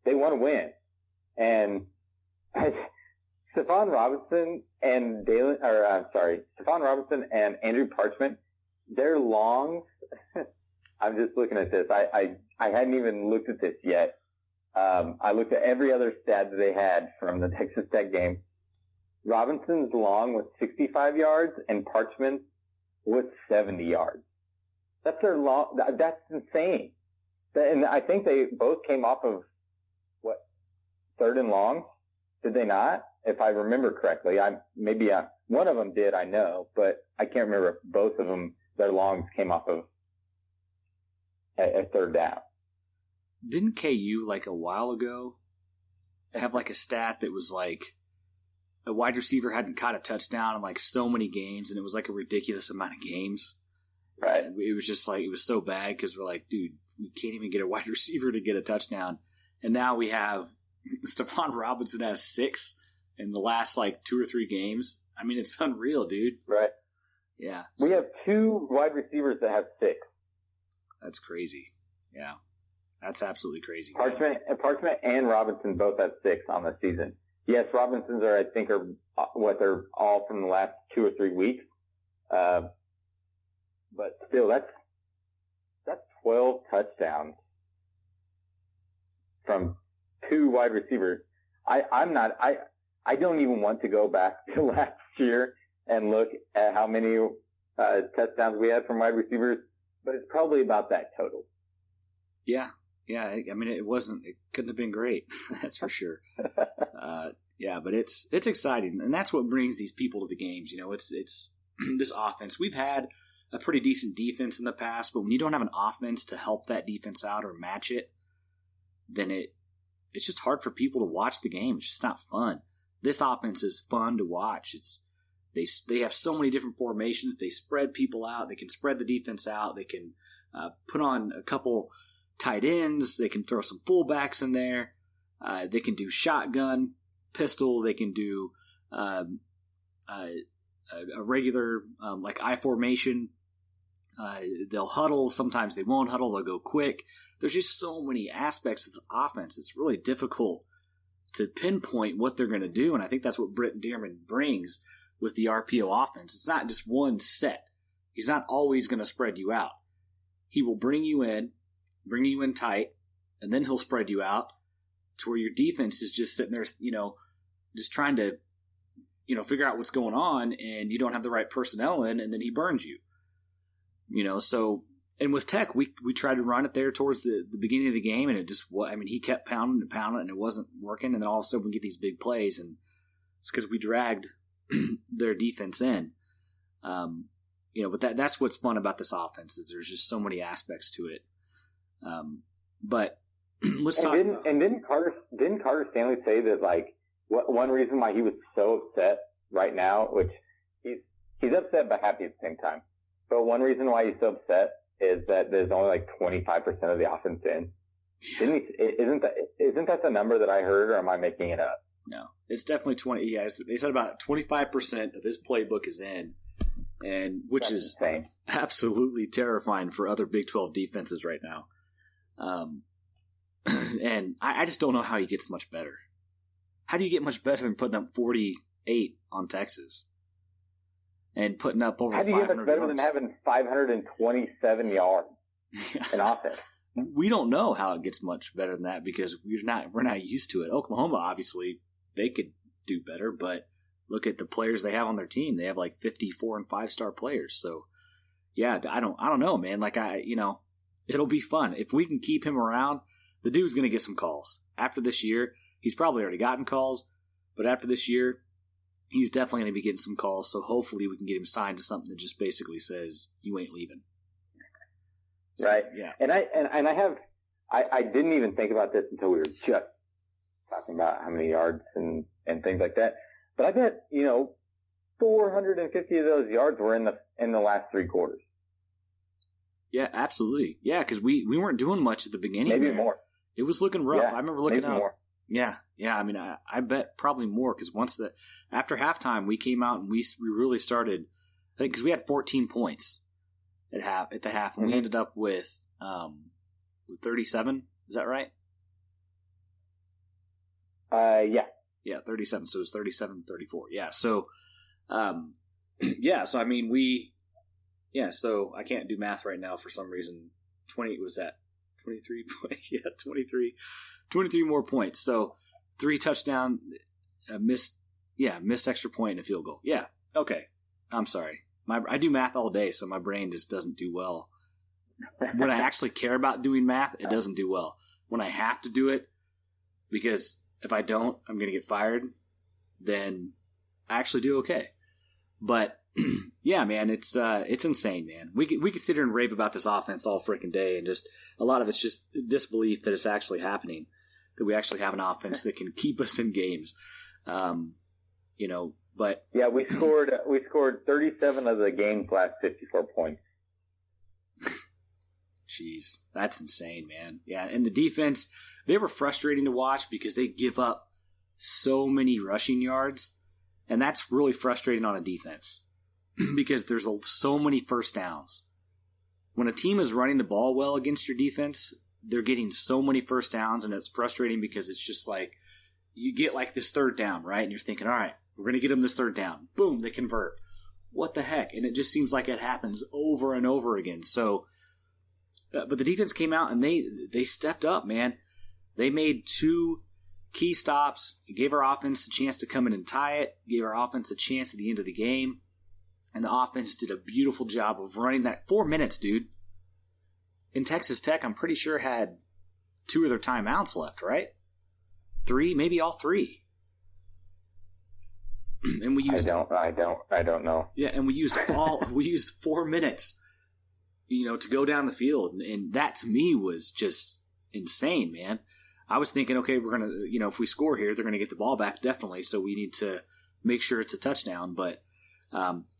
Speaker 2: They want to win. And Stephon Robinson and Andrew Parchment, their longs. I'm just looking at this. I hadn't even looked at this yet. I looked at every other stat that they had from the Texas Tech game. Robinson's long was 65 yards and Parchment was 70 yards. That's their long. That's insane. And I think they both came off of 3rd and long. Did they not? If I remember correctly, one of them did. I know, but I can't remember if both of them, their longs came off of a 3rd down.
Speaker 1: Didn't KU like a while ago have like a stat that was like a wide receiver hadn't caught a touchdown in like so many games, and it was like a ridiculous amount of games.
Speaker 2: Right.
Speaker 1: It was just like, it was so bad because we're like, dude, we can't even get a wide receiver to get a touchdown. And now we have Stephon Robinson has 6 in the last like 2 or 3 games. I mean, it's unreal, dude.
Speaker 2: Right.
Speaker 1: Yeah.
Speaker 2: We have 2 wide receivers that have 6.
Speaker 1: That's crazy. Yeah. That's absolutely crazy.
Speaker 2: Parchment and Robinson both have 6 on the season. Yes, Robinson's they're all from the last 2 or 3 weeks. But still, that's 12 touchdowns from 2 wide receivers. I don't even want to go back to last year and look at how many touchdowns we had from wide receivers, but it's probably about that total.
Speaker 1: Yeah. I mean, it couldn't have been great. That's for sure. But it's exciting, and that's what brings these people to the games. It's this offense. We've had a pretty decent defense in the past, but when you don't have an offense to help that defense out or match it, then it's just hard for people to watch the game. It's just not fun. This offense is fun to watch. They have so many different formations. They spread people out. They can spread the defense out. They can put on a couple tight ends. They can throw some fullbacks in there. They can do shotgun, pistol. They can do a regular like I formation. They'll huddle. Sometimes they won't huddle. They'll go quick. There's just so many aspects of the offense. It's really difficult to pinpoint what they're going to do, and I think that's what Britt Dearman brings with the RPO offense. It's not just one set. He's not always going to spread you out. He will bring you in tight, and then he'll spread you out to where your defense is just sitting there, just trying to, figure out what's going on, and you don't have the right personnel in, and then he burns you. So, and with Tech, we tried to run it there towards the beginning of the game, and it just, he kept pounding, and it wasn't working, and then all of a sudden we get these big plays, and it's because we dragged their defense in. But that's what's fun about this offense is there's just so many aspects to it. But let's talk.
Speaker 2: Didn't Carter Stanley say that one reason why he was so upset right now, which he's upset but happy at the same time. But one reason why he's so upset is that there's only 25% of the offense in. Yeah. Isn't that the number that I heard, or am I making it up?
Speaker 1: No, it's definitely 20. Yeah, they said about 25% of his playbook is in, and which That's is insane. Absolutely terrifying for other Big 12 defenses right now. And I just don't know how he gets much better. How do you get much better than putting up 48 on Texas and putting up over 500 yards? How do you get much better
Speaker 2: than having 527 yards in offense?
Speaker 1: We don't know how it gets much better than that because we're not used to it. Oklahoma, obviously, they could do better, but look at the players they have on their team. They have 54 and 5-star players. So, yeah, I don't know, man. It'll be fun if we can keep him around. The dude's going to get some calls after this year. He's probably already gotten calls, but after this year, he's definitely going to be getting some calls. So hopefully, we can get him signed to something that just basically says you ain't leaving.
Speaker 2: Right.
Speaker 1: Yeah.
Speaker 2: And I didn't even think about this until we were just talking about how many yards and things like that. But I bet, 450 of those yards were in the last 3 quarters.
Speaker 1: Yeah, absolutely. Yeah, because we weren't doing much at the beginning.
Speaker 2: Maybe
Speaker 1: there.
Speaker 2: More.
Speaker 1: It was looking rough.
Speaker 2: Yeah,
Speaker 1: I remember looking up.
Speaker 2: More.
Speaker 1: Yeah. I mean, I bet probably more because after halftime we came out and we really started. I think because we had 14 points at the half, and we ended up with 37. Is that right?
Speaker 2: Yeah.
Speaker 1: Yeah, 37. So it was 37-34. Yeah. So, So I mean, so I can't do math right now for some reason. 20 was that 23? Yeah, 23 more points. So 3 touchdown, missed extra point and a field goal. Yeah. Okay. I'm sorry. I do math all day, so my brain just doesn't do well. When I actually care about doing math, it doesn't do well. When I have to do it, because if I don't, I'm going to get fired, then I actually do okay. But yeah, man, it's insane, man. We could sit here and rave about this offense all freaking day, and just a lot of it's just disbelief that it's actually happening, that we actually have an offense that can keep us in games. But
Speaker 2: yeah, we scored 37 of the game's last 54 points.
Speaker 1: Jeez, that's insane, man. Yeah, and the defense, they were frustrating to watch because they give up so many rushing yards, and that's really frustrating on a defense because there's so many first downs. When a team is running the ball well against your defense, they're getting so many first downs, and it's frustrating because it's just you get this third down, right? And you're thinking, all right, we're going to get them this third down. Boom, they convert. What the heck? And it just seems like it happens over and over again. So, but the defense came out and they stepped up, man. They made 2 key stops. It gave our offense a chance to come in and tie it. Gave our offense a chance at the end of the game. And the offense did a beautiful job of running that 4 minutes, dude. In Texas Tech, I'm pretty sure had 2 of their timeouts left, right? 3, maybe all 3. And we used.
Speaker 2: I don't know.
Speaker 1: Yeah, and we used 4 minutes, to go down the field, and that to me was just insane, man. I was thinking, okay, we're gonna, if we score here, they're gonna get the ball back definitely. So we need to make sure it's a touchdown. But,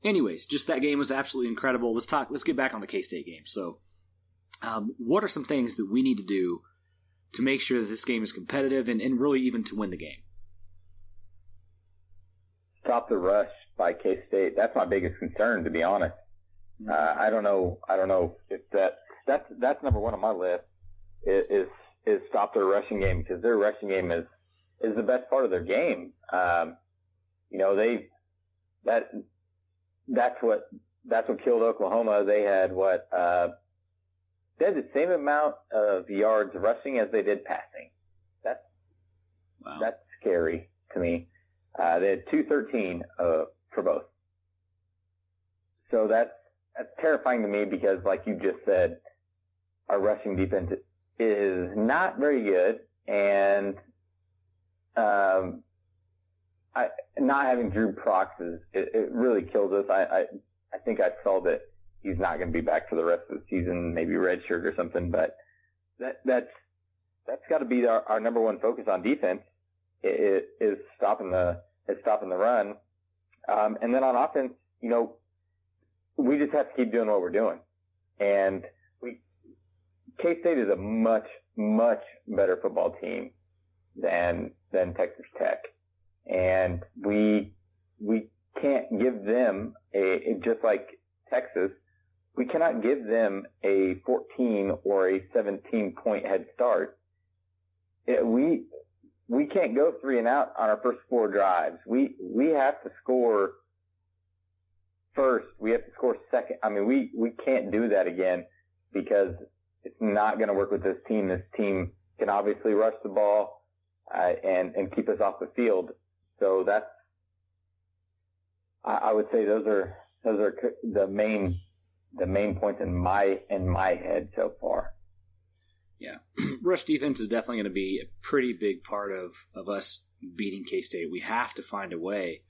Speaker 1: anyways, just that game was absolutely incredible. Let's get back on the K-State game. So, what are some things that we need to do to make sure that this game is competitive and really even to win the game?
Speaker 2: Stop the rush by K-State. That's my biggest concern, to be honest. I don't know if that's number one on my list is stop their rushing game, because their rushing game is the best part of their game. That's what killed Oklahoma. They had the same amount of yards rushing as they did passing. That's scary to me. They had 213 for both. So that's terrifying to me, because, like you just said, our rushing defense is not very good, and not having Drew Prox it really kills us. I think I saw that he's not going to be back for the rest of the season, maybe redshirt or something. But that's got to be our number one focus on defense. It is stopping the run, and then on offense, we just have to keep doing what we're doing. And K-State is a much, much better football team than Texas Tech. And we can't give them just like Texas, we cannot give them a 14 or a 17 point head start. We can't go 3 and out on our first 4 drives. We have to score first. We have to score second. I mean, we can't do that again, because it's not going to work with this team. This team can obviously rush the ball and keep us off the field. So I would say those are the main points in my head so far.
Speaker 1: Yeah, rush defense is definitely going to be a pretty big part of us beating K-State. We have to find a way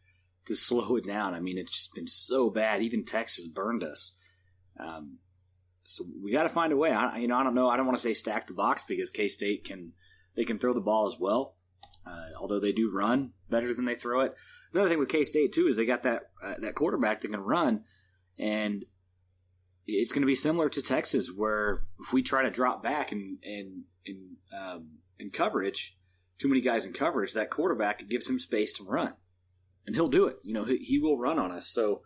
Speaker 1: to slow it down. I mean, it's just been so bad. Even Texas burned us. So we got to find a way. I don't know. I don't want to say stack the box, because K-State can throw the ball as well, although they do run better than they throw it. Another thing with K-State too is they got that quarterback that can run, and it's going to be similar to Texas, where if we try to drop back in coverage, too many guys in coverage, that quarterback gives him space to run, and he'll do it. He will run on us. So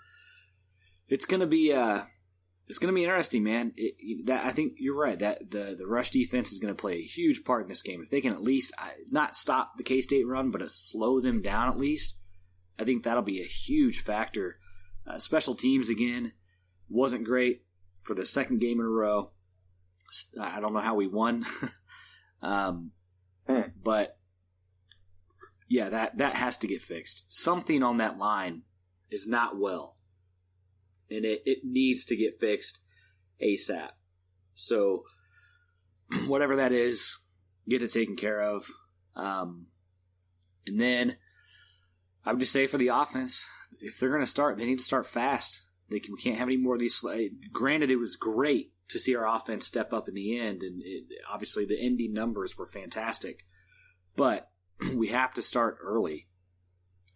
Speaker 1: it's going to be interesting, man. I think you're right. That the rush defense is going to play a huge part in this game. If they can at least not stop the K-State run, but slow them down at least, I think that'll be a huge factor. Special teams, again, wasn't great for the second game in a row. I don't know how we won. But, yeah, that has to get fixed. Something on that line is not well. And it needs to get fixed ASAP. So, whatever that is, get it taken care of. And then, I would just say for the offense, if they're going to start, they need to start fast. We can't have any more of these. Granted, it was great to see our offense step up in the end, and obviously the ending numbers were fantastic. But we have to start early.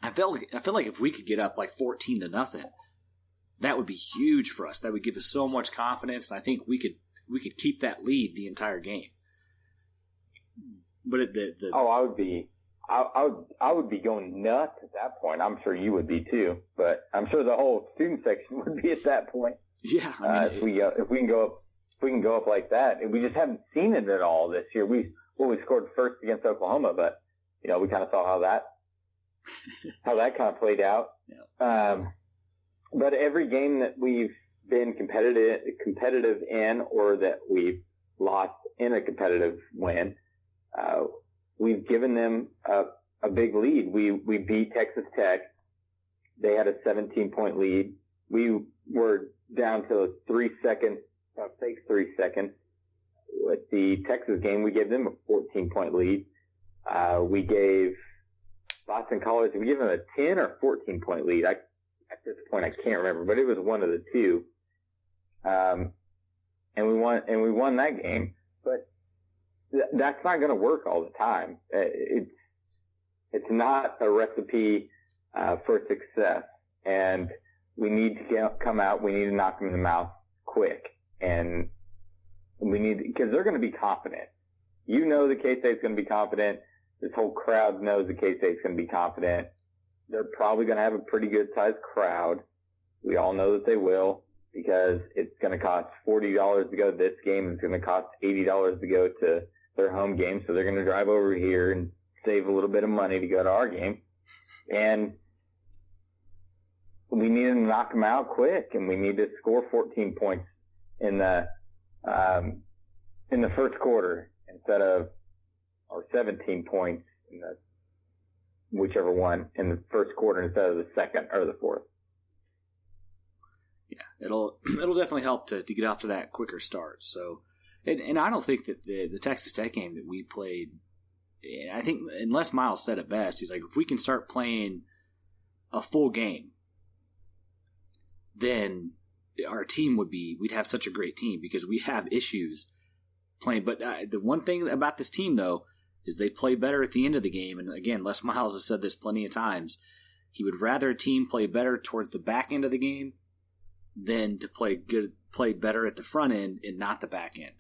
Speaker 1: I feel like if we could get up like 14-0, that would be huge for us. That would give us so much confidence, and I think we could keep that lead the entire game. But I would be going nuts at that point. I'm sure you would be too, but I'm sure the whole student section would be at that point. Yeah,
Speaker 2: if we can go up like that, we just haven't seen it at all this year. We scored first against Oklahoma, but we kind of saw how that kind of played out. Yeah. But every game that we've been competitive in, or that we've lost in a competitive win, we've given them a big lead. We beat Texas Tech. They had a 17-point lead. we were down to 3 seconds, takes 3 seconds. With the Texas game, we gave them a 14-point lead. We gave Boston College, we gave them a 10 or 14-point lead. At this point, I can't remember, but it was one of the two. And we won that game. But that's not going to work all the time. It's not a recipe for success. And we need to come out. We need to knock them in the mouth quick. And because they're going to be confident. You know the K-State's going to be confident. This whole crowd knows the K-State's going to be confident. They're probably going to have a pretty good sized crowd. We all know that they will, because it's going to cost $40 to go to this game. It's going to cost $80 to go to their home game. So they're going to drive over here and save a little bit of money to go to our game. And we need to knock them out quick, and we need to score 14 points in the first quarter instead of, or 17 points in the whichever one in the first quarter instead of the second or the fourth.
Speaker 1: Yeah, it'll definitely help to get off to that quicker start. So, and I don't think that the Texas Tech game that we played, I think unless Miles said it best, he's like, if we can start playing a full game, then our team we'd have such a great team, because we have issues playing. But the one thing about this team, though, is they play better at the end of the game. And again, Les Miles has said this plenty of times. He would rather a team play better towards the back end of the game than to play better at the front end and not the back end.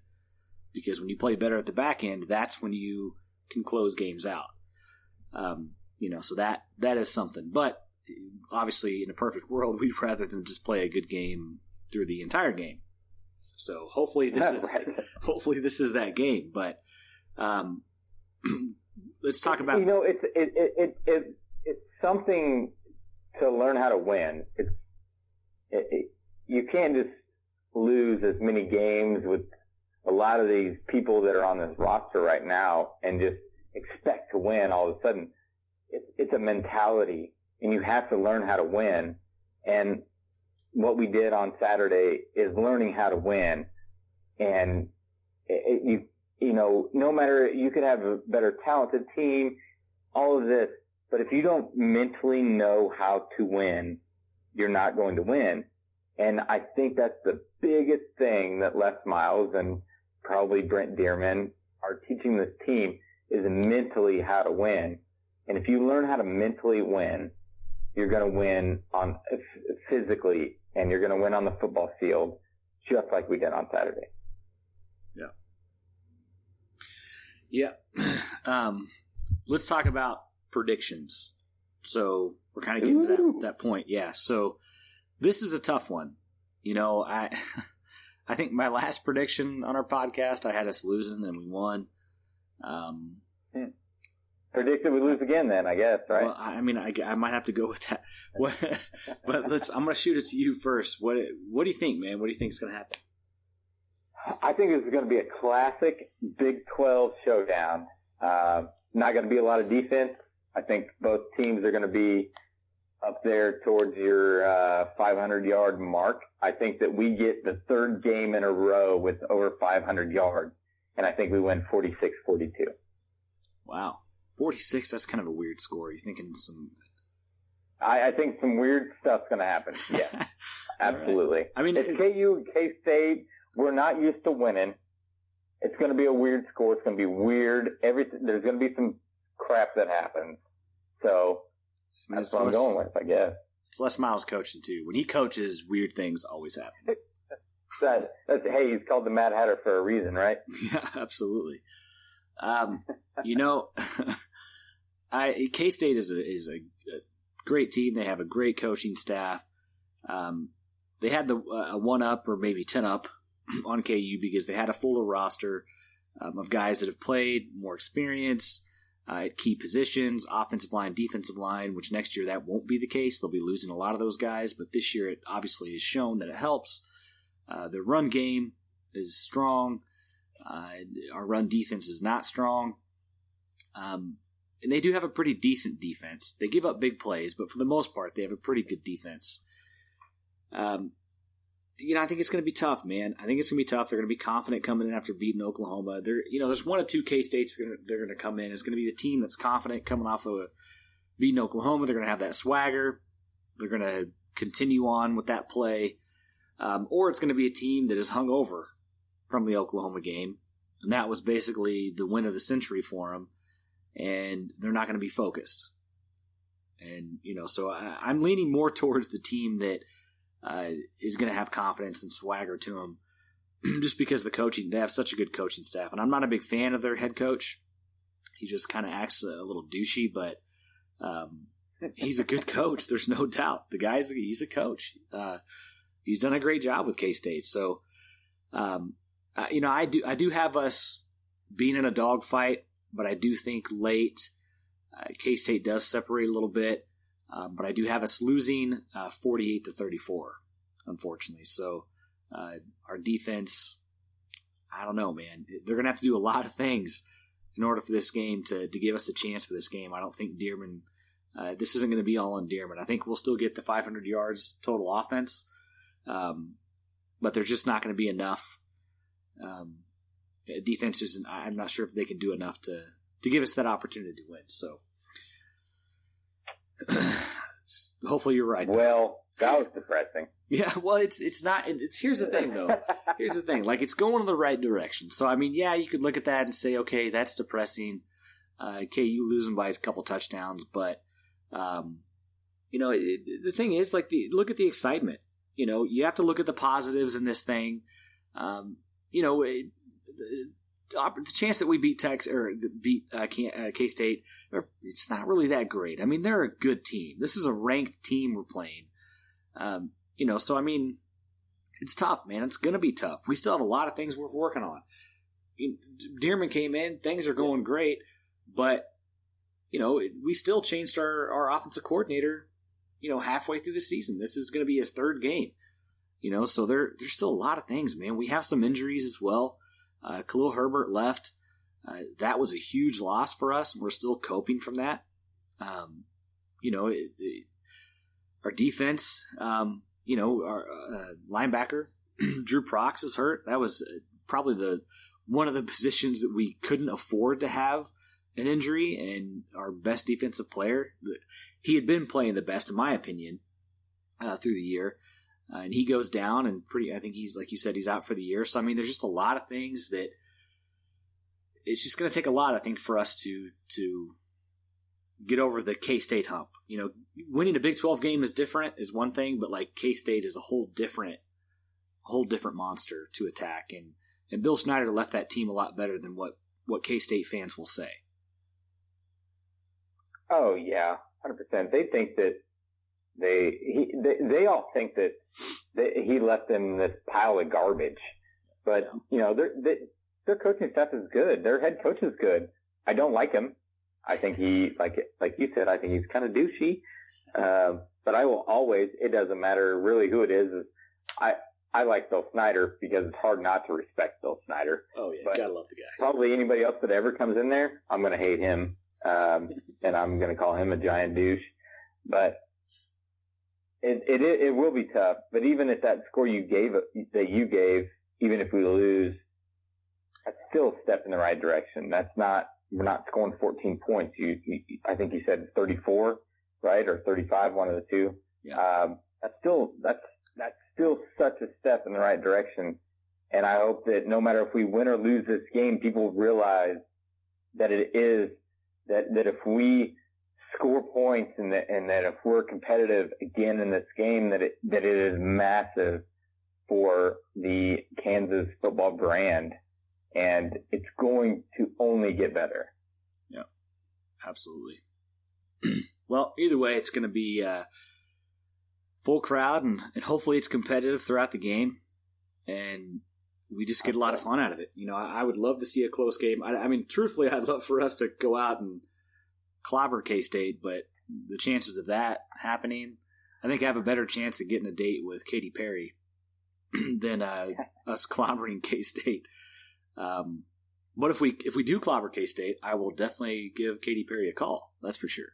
Speaker 1: Because when you play better at the back end, that's when you can close games out. So that is something. But obviously, in a perfect world, we'd rather them just play a good game through the entire game. So hopefully this is that game. But let's talk about.
Speaker 2: It's something to learn how to win. You can't just lose as many games with a lot of these people that are on this roster right now and just expect to win all of a sudden. It's a mentality, and you have to learn how to win. And what we did on Saturday is learning how to win. And no matter, you could have a better talented team, all of this, but if you don't mentally know how to win, you're not going to win. And I think that's the biggest thing that Les Miles and probably Brent Dearman are teaching this team, is mentally how to win. And if you learn how to mentally win, you're going to win on physically, and you're going to win on the football field, just like we did on Saturday.
Speaker 1: Yeah. Let's talk about predictions. So we're kind of getting to that point. Yeah. So this is a tough one. I think my last prediction on our podcast, I had us losing and we won.
Speaker 2: Predicted we lose again then, I guess, right?
Speaker 1: Well, I might have to go with that. But I'm going to shoot it to you first. What do you think, man? What do you think is going to happen?
Speaker 2: I think this is going to be a classic Big 12 showdown. Not going to be a lot of defense. I think both teams are going to be up there towards your 500-yard mark. I think that we get the third game in a row with over 500 yards, and I think we win 46-42.
Speaker 1: Wow. 46, that's kind of a weird score. You thinking some...
Speaker 2: I think some weird stuff's going to happen. Yeah, absolutely.
Speaker 1: Right.
Speaker 2: It's KU and K-State. We're not used to winning. It's going to be a weird score. It's going to be weird. There's going to be some crap that happens. So that's what I'm going with, I guess.
Speaker 1: It's Les Miles coaching, too. When he coaches, weird things always happen.
Speaker 2: Hey, he's called the Mad Hatter for a reason, right?
Speaker 1: Yeah, absolutely. K-State is a great team. They have a great coaching staff. They had a 1-up or maybe 10-up on KU because they had a fuller roster of guys that have played, more experience at key positions, offensive line, defensive line, which next year that won't be the case. They'll be losing a lot of those guys, but this year it obviously has shown that it helps. The run game is strong. Our run defense is not strong. And they do have a pretty decent defense. They give up big plays, but for the most part, they have a pretty good defense. I think it's going to be tough, man. I think it's going to be tough. They're going to be confident coming in after beating Oklahoma. There's one or two K-States they're going to come in. It's going to be the team that's confident coming off of beating Oklahoma. They're going to have that swagger. They're going to continue on with that play. Or it's going to be a team that is hung over from the Oklahoma game. And that was basically the win of the century for them. And they're not going to be focused. And, so I'm leaning more towards the team that is going to have confidence and swagger to them just because they have such a good coaching staff. And I'm not a big fan of their head coach. He just kind of acts a little douchey, but he's a good coach. There's no doubt. He's a coach. He's done a great job with K-State. So, I do have us being in a dogfight, but I do think late K-State does separate a little bit. But I do have us losing 48-34, unfortunately. So our defense, I don't know, man. They're going to have to do a lot of things in order for this game to give us a chance for this game. I don't think Dearman, this isn't going to be all on Dearman. I think we'll still get the 500 yards total offense, but there's just not going to be enough. Defense isn't. I'm not sure if they can do enough to give us that opportunity to win. So. Hopefully you're right.
Speaker 2: Well, that was depressing.
Speaker 1: Yeah, well, it's not. Here's the thing, though. Here's the thing. Like, it's going in the right direction. So, I mean, yeah, you could look at that and say, okay, that's depressing. KU losing by a couple touchdowns, but the thing is, like, look at the excitement. You have to look at the positives in this thing. The chance that we beat K-State. It's not really that great. I mean, they're a good team. This is a ranked team we're playing. So, I mean, it's tough, man. It's going to be tough. We still have a lot of things we're working on. Dearman came in. Things are going great. But, we still changed our offensive coordinator, halfway through the season. This is going to be his third game. So there's still a lot of things, man. We have some injuries as well. Khalil Herbert left. That was a huge loss for us. We're still coping from that. Our defense, our linebacker, Drew Prox is hurt. That was probably one of the positions that we couldn't afford to have an injury, and our best defensive player. He had been playing the best, in my opinion, through the year. And he goes down, and I think he's, like you said, he's out for the year. So, I mean, there's just a lot of things that it's just going to take a lot, I think, for us to get over the K-State hump. Winning a Big 12 game is one thing, but like K-State is a whole different monster to attack. And Bill Snyder left that team a lot better than what K-State fans will say.
Speaker 2: Oh yeah, 100%. They think that they all think that he left them this pile of garbage, but their coaching staff is good. Their head coach is good. I don't like him. I think he, like you said, I think he's kind of douchey. But I will always, it doesn't matter really who it is. I like Bill Snyder because it's hard not to respect Bill Snyder.
Speaker 1: Oh yeah,
Speaker 2: but
Speaker 1: gotta love the guy.
Speaker 2: Probably anybody else that ever comes in there, I'm going to hate him. And I'm going to call him a giant douche. But it will be tough. But even at that score you gave, even if we lose, that's still a step in the right direction. We're not scoring 14 points. I think you said 34, right? Or 35, one of the two.
Speaker 1: Yeah.
Speaker 2: That's still such a step in the right direction. And I hope that no matter if we win or lose this game, people realize that it is, that if we score points and that if we're competitive again in this game, that it is massive for the Kansas football brand. And it's going to only get better.
Speaker 1: Yeah, absolutely. Well, either way, it's going to be full crowd, and hopefully it's competitive throughout the game, and we just get a lot of fun out of it. I would love to see a close game. I mean, truthfully, I'd love for us to go out and clobber K-State, but the chances of that happening, I think I have a better chance of getting a date with Katy Perry than us clobbering K-State. But if we do clobber K-State, I will definitely give Katy Perry a call. That's for sure.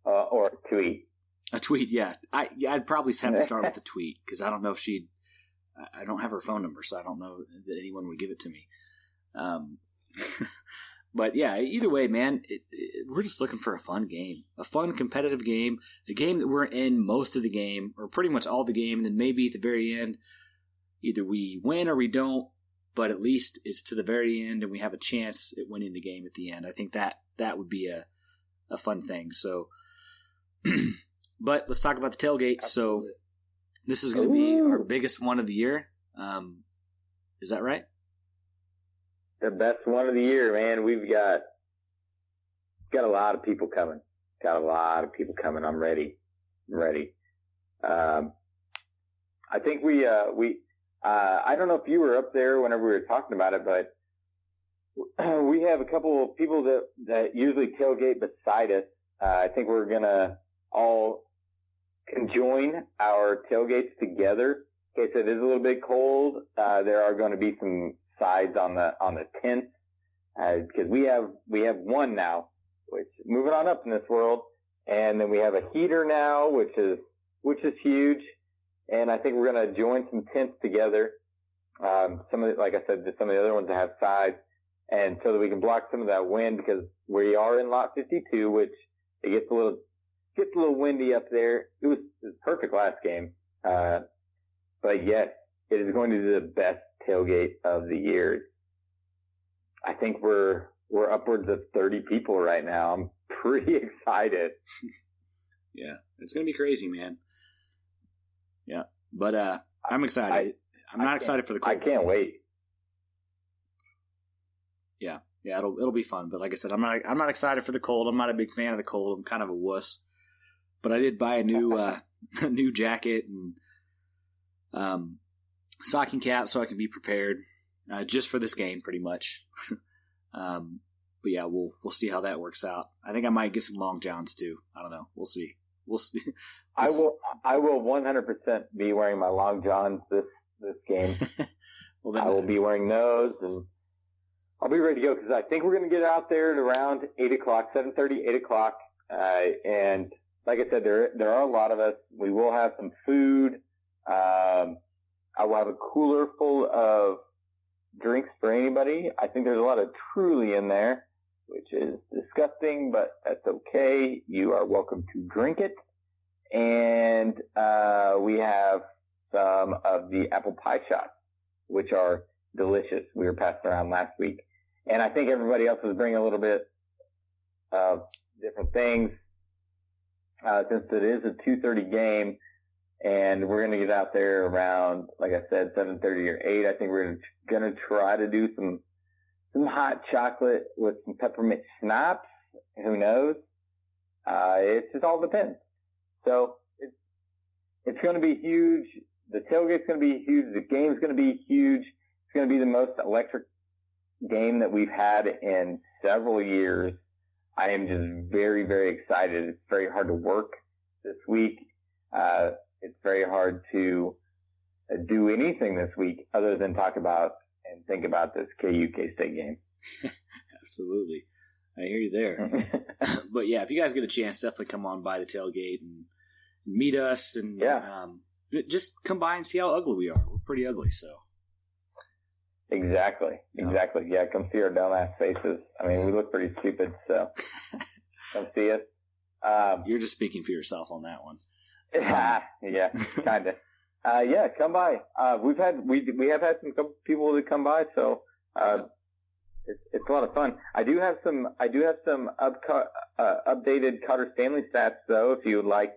Speaker 2: Or a tweet.
Speaker 1: A tweet, yeah. I'd probably have to start with a tweet because I don't know if she'd. I don't have her phone number, so I don't know that anyone would give it to me. But yeah, either way, man, we're just looking for a fun game, a fun competitive game, a game that we're in most of the game or pretty much all the game, and then maybe at the very end, either we win or we don't, but at least it's to the very end and we have a chance at winning the game at the end. I think that would be a fun thing. So, but let's talk about the tailgate. Absolutely. So this is going to be our biggest one of the year. Is that right?
Speaker 2: The best one of the year, man. We've got a lot of people coming. I'm ready. I think I don't know if you were up there whenever we were talking about it, but we have a couple of people that usually tailgate beside us. I think we're gonna all conjoin our tailgates together. In case it is a little bit cold, there are going to be some sides on the tents, because we have one now, which moving on up in this world, and then we have a heater now, which is huge, and I think we're going to join some tents together. Like I said, some of the other ones that have sides, and so that we can block some of that wind, because we are in lot 52, which it gets a little windy up there. It was perfect last game, but yes, it is going to be the best tailgate of the year. I think we're upwards of 30 people right now. I'm pretty excited.
Speaker 1: Yeah, it's going to be crazy, man. Yeah, but I'm excited. I'm not excited for the cold.
Speaker 2: I can't wait.
Speaker 1: Yeah, it'll be fun. But like I said, I'm not excited for the cold. I'm not a big fan of the cold. I'm kind of a wuss. But I did buy a new a new jacket and stocking cap so I can be prepared just for this game, pretty much. But yeah, we'll see how that works out. I think I might get some long johns too. I don't know. We'll see. I
Speaker 2: will 100% be wearing my long johns this game.
Speaker 1: Well, then,
Speaker 2: I will be wearing those, and I'll be ready to go, because I think we're going to get out there at around 8 o'clock, 7:30, 8 o'clock. And like I said, there are a lot of us. We will have some food. I will have a cooler full of drinks for anybody. I think there's a lot of Truly in there, which is disgusting, but that's okay. You are welcome to drink it. And we have some of the apple pie shots, which are delicious. We were passed around last week. And I think everybody else was bringing a little bit of different things. Since it is a 2:30 game, and we're going to get out there around, like I said, 7:30 or 8. I think we're going to try to do some hot chocolate with some peppermint schnapps. Who knows? It just all depends. So it's going to be huge. The tailgate's going to be huge. The game's going to be huge. It's going to be the most electric game that we've had in several years. I am just very, very excited. It's very hard to work this week. It's very hard to do anything this week other than talk about and think about this KU K-State game.
Speaker 1: Absolutely. I hear you there. But yeah, if you guys get a chance, definitely come on by the tailgate and meet us, and just come by and see how ugly we are. We're pretty ugly, so.
Speaker 2: Exactly. Yeah, come see our dumbass faces. I mean, we look pretty stupid, so come see us.
Speaker 1: You're just speaking for yourself on that one.
Speaker 2: Yeah, kind of. Yeah, come by. We have had some couple people that come by, so it's a lot of fun. I do have some updated Cotter Stanley stats, though, if you'd like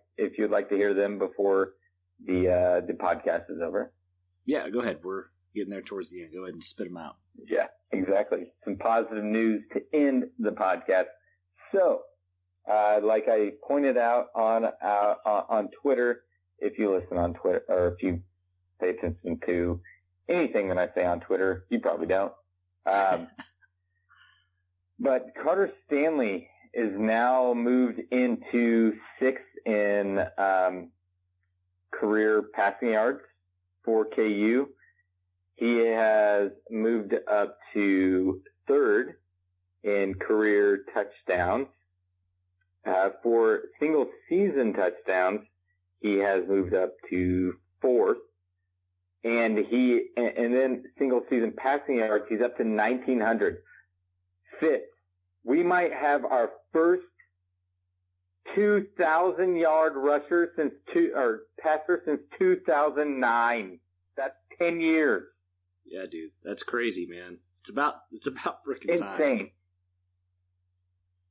Speaker 2: to hear them before the podcast is over.
Speaker 1: Yeah, go ahead. We're getting there towards the end. Go ahead and spit them out.
Speaker 2: Yeah, exactly. Some positive news to end the podcast. So, like I pointed out on Twitter, if you listen on Twitter, or if you pay attention to anything that I say on Twitter, you probably don't. But Cotter Stanley is now moved into 6th in career passing yards for KU. He has moved up to 3rd in career touchdowns. For single season touchdowns, he has moved up to 4th. And then single season passing yards, he's up to 1,900. 5th. We might have our first 2,000-yard rusher passer since 2009. That's 10 years.
Speaker 1: Yeah, dude, that's crazy, man. It's about freaking time.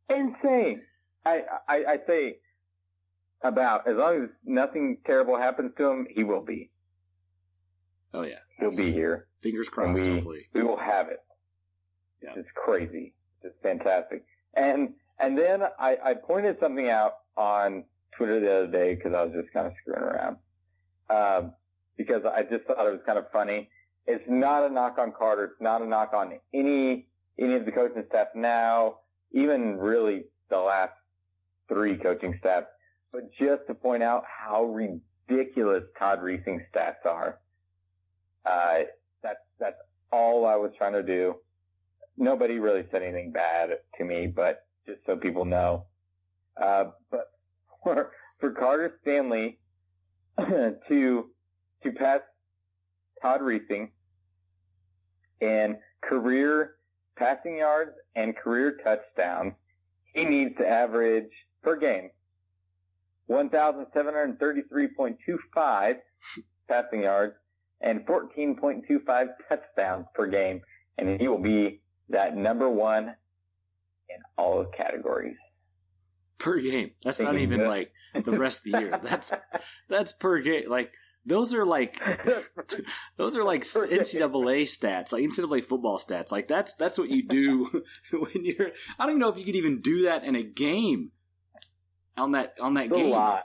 Speaker 1: Insane.
Speaker 2: I say about, as long as nothing terrible happens to him, he will be.
Speaker 1: Oh yeah,
Speaker 2: he'll be here.
Speaker 1: Fingers crossed. Hopefully,
Speaker 2: we will have it.
Speaker 1: Yeah,
Speaker 2: it's crazy. It's fantastic. And then I pointed something out on Twitter the other day because I was just kind of screwing around. Because I just thought it was kind of funny. It's not a knock on Carter. It's not a knock on any of the coaching staff now, even really the last 3 coaching staff. But just to point out how ridiculous Todd Reesing's stats are. That's all I was trying to do. Nobody really said anything bad to me, but just so people know. But for Carter Stanley to pass Todd Reesing in career passing yards and career touchdowns, he needs to average per game 1,733.25 passing yards and 14.25 touchdowns per game, and he will be that number 1 in all categories.
Speaker 1: Per game. That's not even like the rest of the year. That's per game. Like those are like NCAA stats, like NCAA football stats. Like that's what you do when you're. I don't even know if you could even do that in a game. On that game.
Speaker 2: A lot.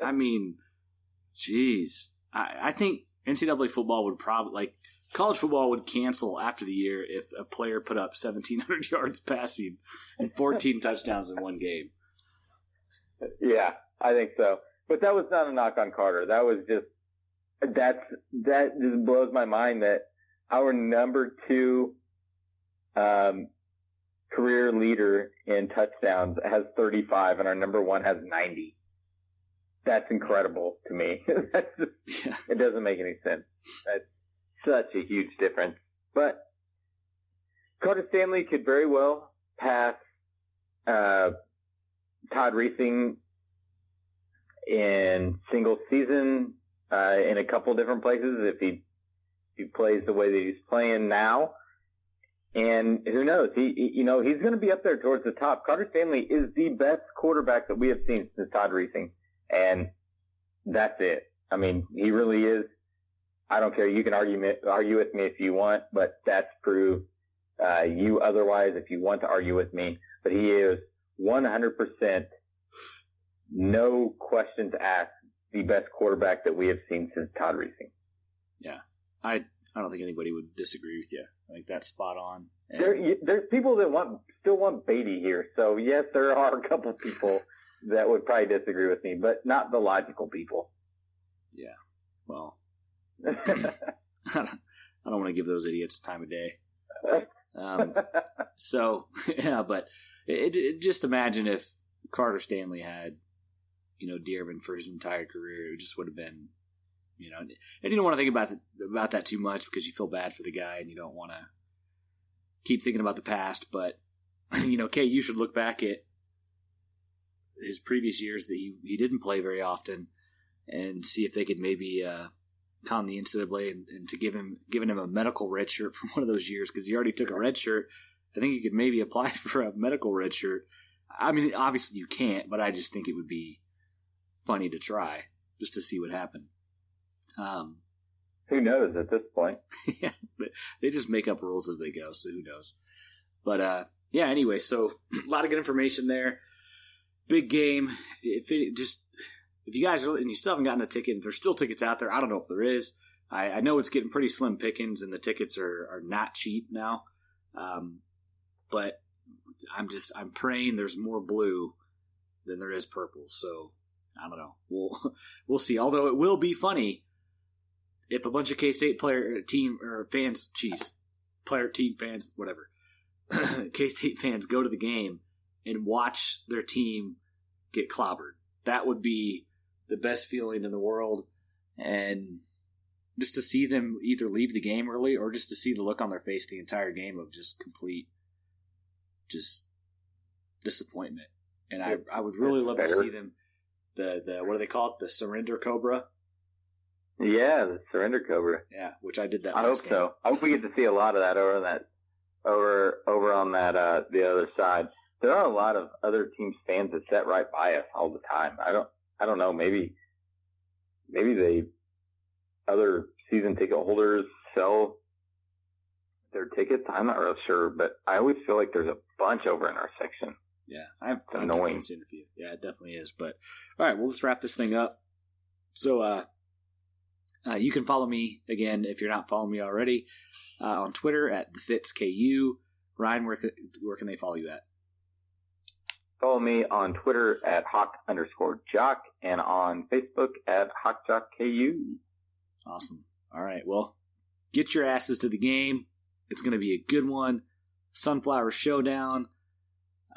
Speaker 1: I mean, geez. I think NCAA football would probably, like, college football would cancel after the year if a player put up 1,700 yards passing and 14 touchdowns in one game.
Speaker 2: Yeah, I think so. But that was not a knock on Carter. That was just, that just blows my mind that our number 2 career leader in touchdowns has 35 and our number 1 has 90. That's incredible to me. That's just, It doesn't make any sense. That's such a huge difference. But Carter Stanley could very well pass Todd Reesing in single season in a couple different places if he plays the way that he's playing now. And who knows? He's going to be up there towards the top. Carter Stanley is the best quarterback that we have seen since Todd Reesing. And that's it. I mean, he really is. I don't care. You can argue with me if you want, but that's proof. You otherwise, if you want to argue with me, but he is 100%, no questions asked, the best quarterback that we have seen since Todd Reesing.
Speaker 1: Yeah. I don't think anybody would disagree with you. I think that's spot on.
Speaker 2: There's people that still want Beatty here. So yes, there are a couple people that would probably disagree with me, but not the logical people.
Speaker 1: Yeah. Well, I don't want to give those idiots time of day. So yeah, but just imagine if Carter Stanley had, Dearman for his entire career. It just would have been, and you don't want to think about that too much because you feel bad for the guy and you don't want to keep thinking about the past. But Kate, you should look back at his previous years that he didn't play very often and see if they could maybe con the NCAA and to giving him a medical red shirt for one of those years because he already took a red shirt. I think you could maybe apply for a medical red shirt. I mean, obviously you can't, but I just think it would be funny to try just to see what happened.
Speaker 2: Who knows at this point?
Speaker 1: Yeah, but they just make up rules as they go, so who knows? But yeah, anyway, so a lot of good information there. Big game. If you guys are, and you still haven't gotten a ticket, if there's still tickets out there, I don't know if there is. I know it's getting pretty slim pickings, and the tickets are not cheap now. But I'm praying there's more blue than there is purple. So I don't know. We'll see. Although it will be funny if a bunch of K-State fans, whatever, K-State fans go to the game and watch their team get clobbered. That would be the best feeling in the world. And just to see them either leave the game early or just to see the look on their face the entire game of just complete disappointment. And I would really love to see them, the what do they call it? The surrender cobra?
Speaker 2: Yeah, the surrender cobra.
Speaker 1: Yeah, which I did that
Speaker 2: I
Speaker 1: last
Speaker 2: hope
Speaker 1: game.
Speaker 2: so. I hope we get to see a lot of that over on that the other side. There are a lot of other teams' fans that sit right by us all the time. I don't know, maybe the other season ticket holders sell their tickets. I'm not real sure, but I always feel like there's a bunch over in our section.
Speaker 1: Yeah, I've
Speaker 2: annoying.
Speaker 1: Seen a few. Yeah, it definitely is. But all right, well, let's wrap this thing up. So, you can follow me again if you're not following me already on Twitter at TheFitsKU. Ryne, where can they follow you at?
Speaker 2: Follow me on Twitter at Hawk_Jock and on Facebook at Hawk Jock KU.
Speaker 1: Awesome. All right. Well, get your asses to the game. It's going to be a good one. Sunflower Showdown.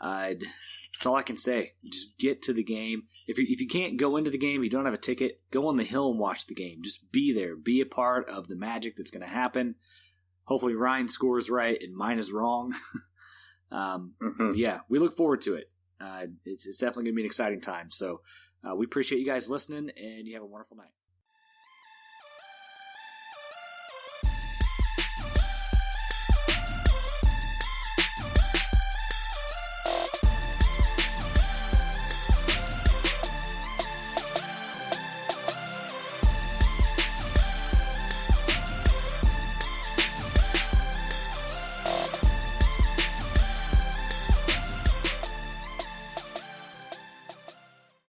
Speaker 1: That's all I can say. Just get to the game. If you can't go into the game, you don't have a ticket, go on the hill and watch the game. Just be there. Be a part of the magic that's going to happen. Hopefully Ryne scores right and mine is wrong. Yeah, we look forward to it. It's definitely going to be an exciting time. So we appreciate you guys listening, and you have a wonderful night.